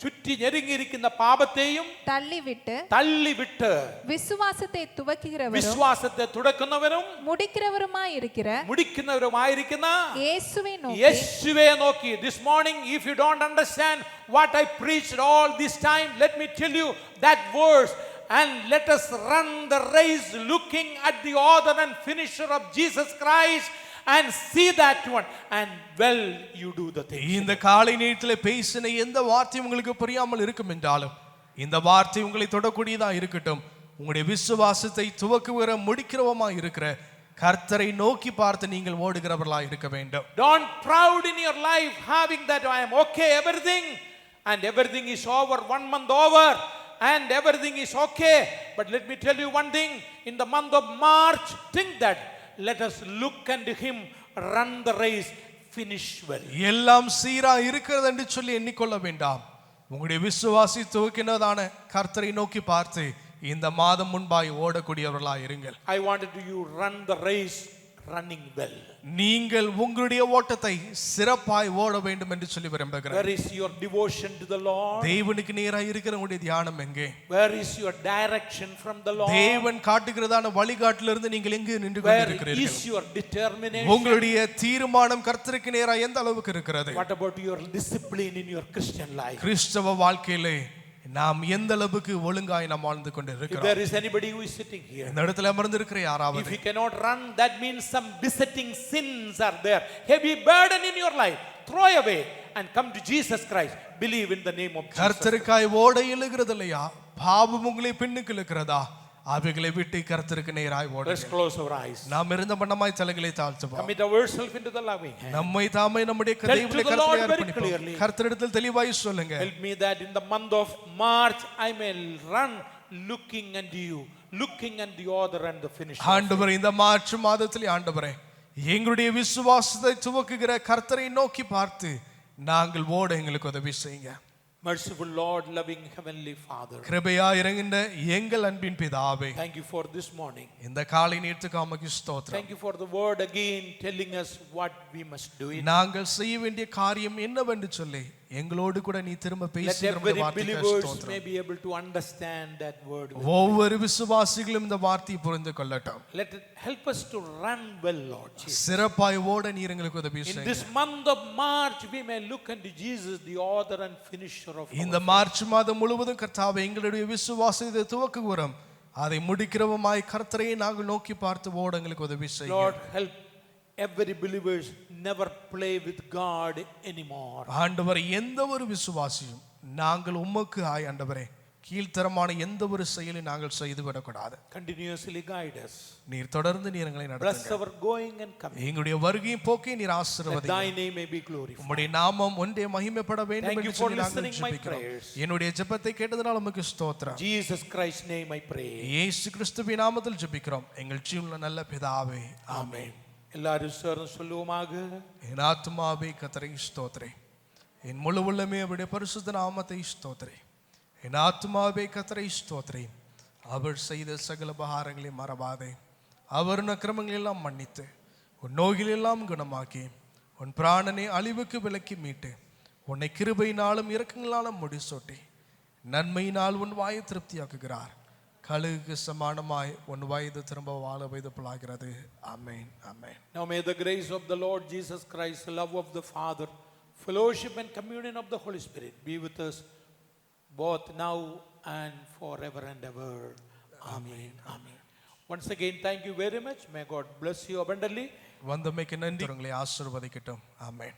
தள்ளிவிட்டு விசுவாசத்தை துவக்குகிறவரும் முடிக்கிறவருமாய் இருக்கிற இயேசுவே நோக்கி. This morning if you don't understand what I preached all this time, let me tell you that verse, and let us run the race looking at the author and finisher of Jesus Christ and see that one, and well you do the thing. இந்த காலை நேரத்திலே பேசின எந்த வார்த்தை உங்களுக்கு புரியாமல் இருக்கும் என்றாலும் இந்த வார்த்தை உங்களை தொடக்கூடியதா இருக்கட்டும். உங்களுடைய விசுவாசத்தை துவக்குகிற முடிக்கிறவமா இருக்கிற கர்த்தரை நோக்கி பார்த்து நீங்கள் ஓடுகிறவர்களாய் இருக்க வேண்டும். Don't proud in your life having that I am okay everything and everything is over, 1 month over and everything is okay. But let me tell you one thing, in the month of March, think that let us look unto him, run the race, finish well. எல்லாம் சீரா இருக்கிறது என்று சொல்லி எண்ணிக்கொள்ள வேண்டாம். உங்களுடைய விசுவாசி துவக்கினதான கர்த்தரை நோக்கி பார்த்து இந்த மாதம் முன்பாய் ஓடக்கூடியவர்களாய் இருங்கள். I wanted you run the race running well. நீங்கள் உங்களுடைய ஓட்டத்தை சிறப்பாய் ஓட வேண்டும் என்று சொல்லி விரும்புகிறேன். Where is your devotion to the Lord? தேவனுக்கு நேராக இருக்கிற உங்களுடைய தியானம் எங்கே? Where is your direction from the Lord? தேவன் காட்டுகிறதான வழிகாட்டிலிருந்து நீங்கள் எங்கு நின்று கொண்டிருக்கிறீர்கள்? Where is your determination? உங்களுடைய தீர்மானம் கர்த்தருக்கு நேராக எந்த அளவுக்கு இருக்கிறது? What about your discipline in your Christian life? கிறிஸ்தவ வாழ்க்கையிலே நாம் எந்த அளவுக்கு ஒழுங்காய் நாம் வாழ்ந்து கொண்டிருக்கிறோம்? If there is anybody who is sitting here, இந்த இடத்துல அமர்ந்திருக்கிற யாராவது, if you cannot run, that means some besetting sins are there, heavy burden in your life, throw away and come to Jesus Christ, believe in the name of Jesus. கர்த்தருக்காய் ஓட இழுகிறது இல்லையா? பாவம் உங்களை பின்னுக்கு இழுக்கிறதா? அவைகளை விட்டு கர்த்தருக்கு நேராய் ஓடுங்கள். Let's close our eyes. நாம் இருந்த பண்ணமாய் தலைகளை தாழ்த்துவோம். Commit ourselves into the loving hand. நம்மை தாமே நம்முடைய தேவனுடைய கரத்திலே அர்ப்பணிப்போம். கர்த்தரிடத்தில் தெளிவாய் சொல்லுங்க. Help me that in the month of March I may run looking unto you, looking at the author and the finisher. ஆண்டவரே, இந்த மார்ச் மாதத்திலே ஆண்டவரே, எங்களுடைய விசுவாசத்தை துவக்குகிற கர்த்தரை நோக்கி பார்த்து நாங்கள் ஓட எங்களுக்கு உதவி செய்யுங்க. Merciful Lord, loving heavenly Father, கிருபையாய் இறங்குகின்ற எங்கள் அன்பின் பிதாவே, thank you for this morning. இந்த காலை நேரத்துக்கு உமக்கு ஸ்தோத்திரம். Thank you for the word again telling us what we must do. நாங்கள் செய்ய வேண்டிய காரியம் என்னவென்று சொல்லி எங்களோடு கூட நீ திரும்ப பேசுகிற வார்த்தைக்கு ஸ்தோத்திரம். May be able to understand that word. ஒவ்வொரு விசுவாசிகளும் இந்த வார்த்தையை புரிந்து கொள்ளட்டும். Let it help us to run well, Lord Jesus. சிறப்பாய் ஓட நீர் எங்களுக்கு உதவி செய்யுங்க. In this month of March we may look unto Jesus, the author and finisher of our faith. இந்த மார்ச் மாதம் முழுவதும் கர்த்தாவே, எங்களுடைய விசுவாசத்தை துவக்குகிறோம், அதை முடிக்கிறவமாய் கர்த்தரை நாங்கள் நோக்கி பார்த்து ஓட எங்களுக்கு உதவி செய்யுங்க. Lord, help every believers never play with God anymore. ஆண்டவரே, எந்த ஒரு விசுவாசியும் நாங்கள் உமக்கு ஆண்டவரே கீழ்த்தரமான எந்த ஒரு செயலை நாங்கள் செய்து விடக்கூடாது. Continuously guide us. நீர் தொடர்ந்து நீர் எங்களை Bless நடத்துங்க. our going and coming. எங்களுடைய வருகையும் போக்கை நீர் That ஆசீர்வதிங்க. thy name may be glorified. உம்முடைய நாமம் ஒன்றே மகிமைப்பட வேண்டும் Thank you என்று for சொல்லி நாங்கள் listening my ஜெபிக்கிறோம். prayers. என்னுடைய ஜெபத்தை கேட்டதனால் உமக்கு ஸ்தோத்திரம். Jesus Christ's name I pray. இயேசு கிறிஸ்துவின் நாமத்தில் ஜெபிக்கிறோம் எங்கள் ஜீவனுள்ள நல்ல பிதாவே. Amen. எல்லாரும் சேர்ந்து சொல்லுவோமாக. என் ஆத்துமாவே கர்த்தரை ஸ்தோத்திரே, என் முழு உள்ளமே அவருடைய பரிசுத்த நாமத்தை ஸ்தோத்திரே. என் ஆத்துமாவே கர்த்தரை ஸ்தோத்திரே, அவர் செய்த சகல உபகாரங்களை மறவாதே. அவர் அக்கிரமங்களை எல்லாம் மன்னித்து உன் நோய்களெல்லாம் குணமாக்கி உன் பிராணனை அழிவுக்கு விலக்கி மீட்டு உன்னை கிருபையினாலும் இரக்கங்களாலும் முடிசூட்டி நன்மையினால் உன் வாயை திருப்தியாக்குகிறார். கழுகுக்கு சமானமாய் உன் வயது திரும்ப வாழ வைத்து புலாகிறது. ஆமென், ஆமென். Now may the grace of the Lord Jesus Christ, the love of the Father, fellowship and communion of the Holy Spirit be with us both now and forever and ever. Amen. Amen. Once again, thank you very much. May God bless you abundantly. வந்தமைக்கு நன்றி. உங்களை ஆசீர்வதிக்கட்டும். ஆமென்.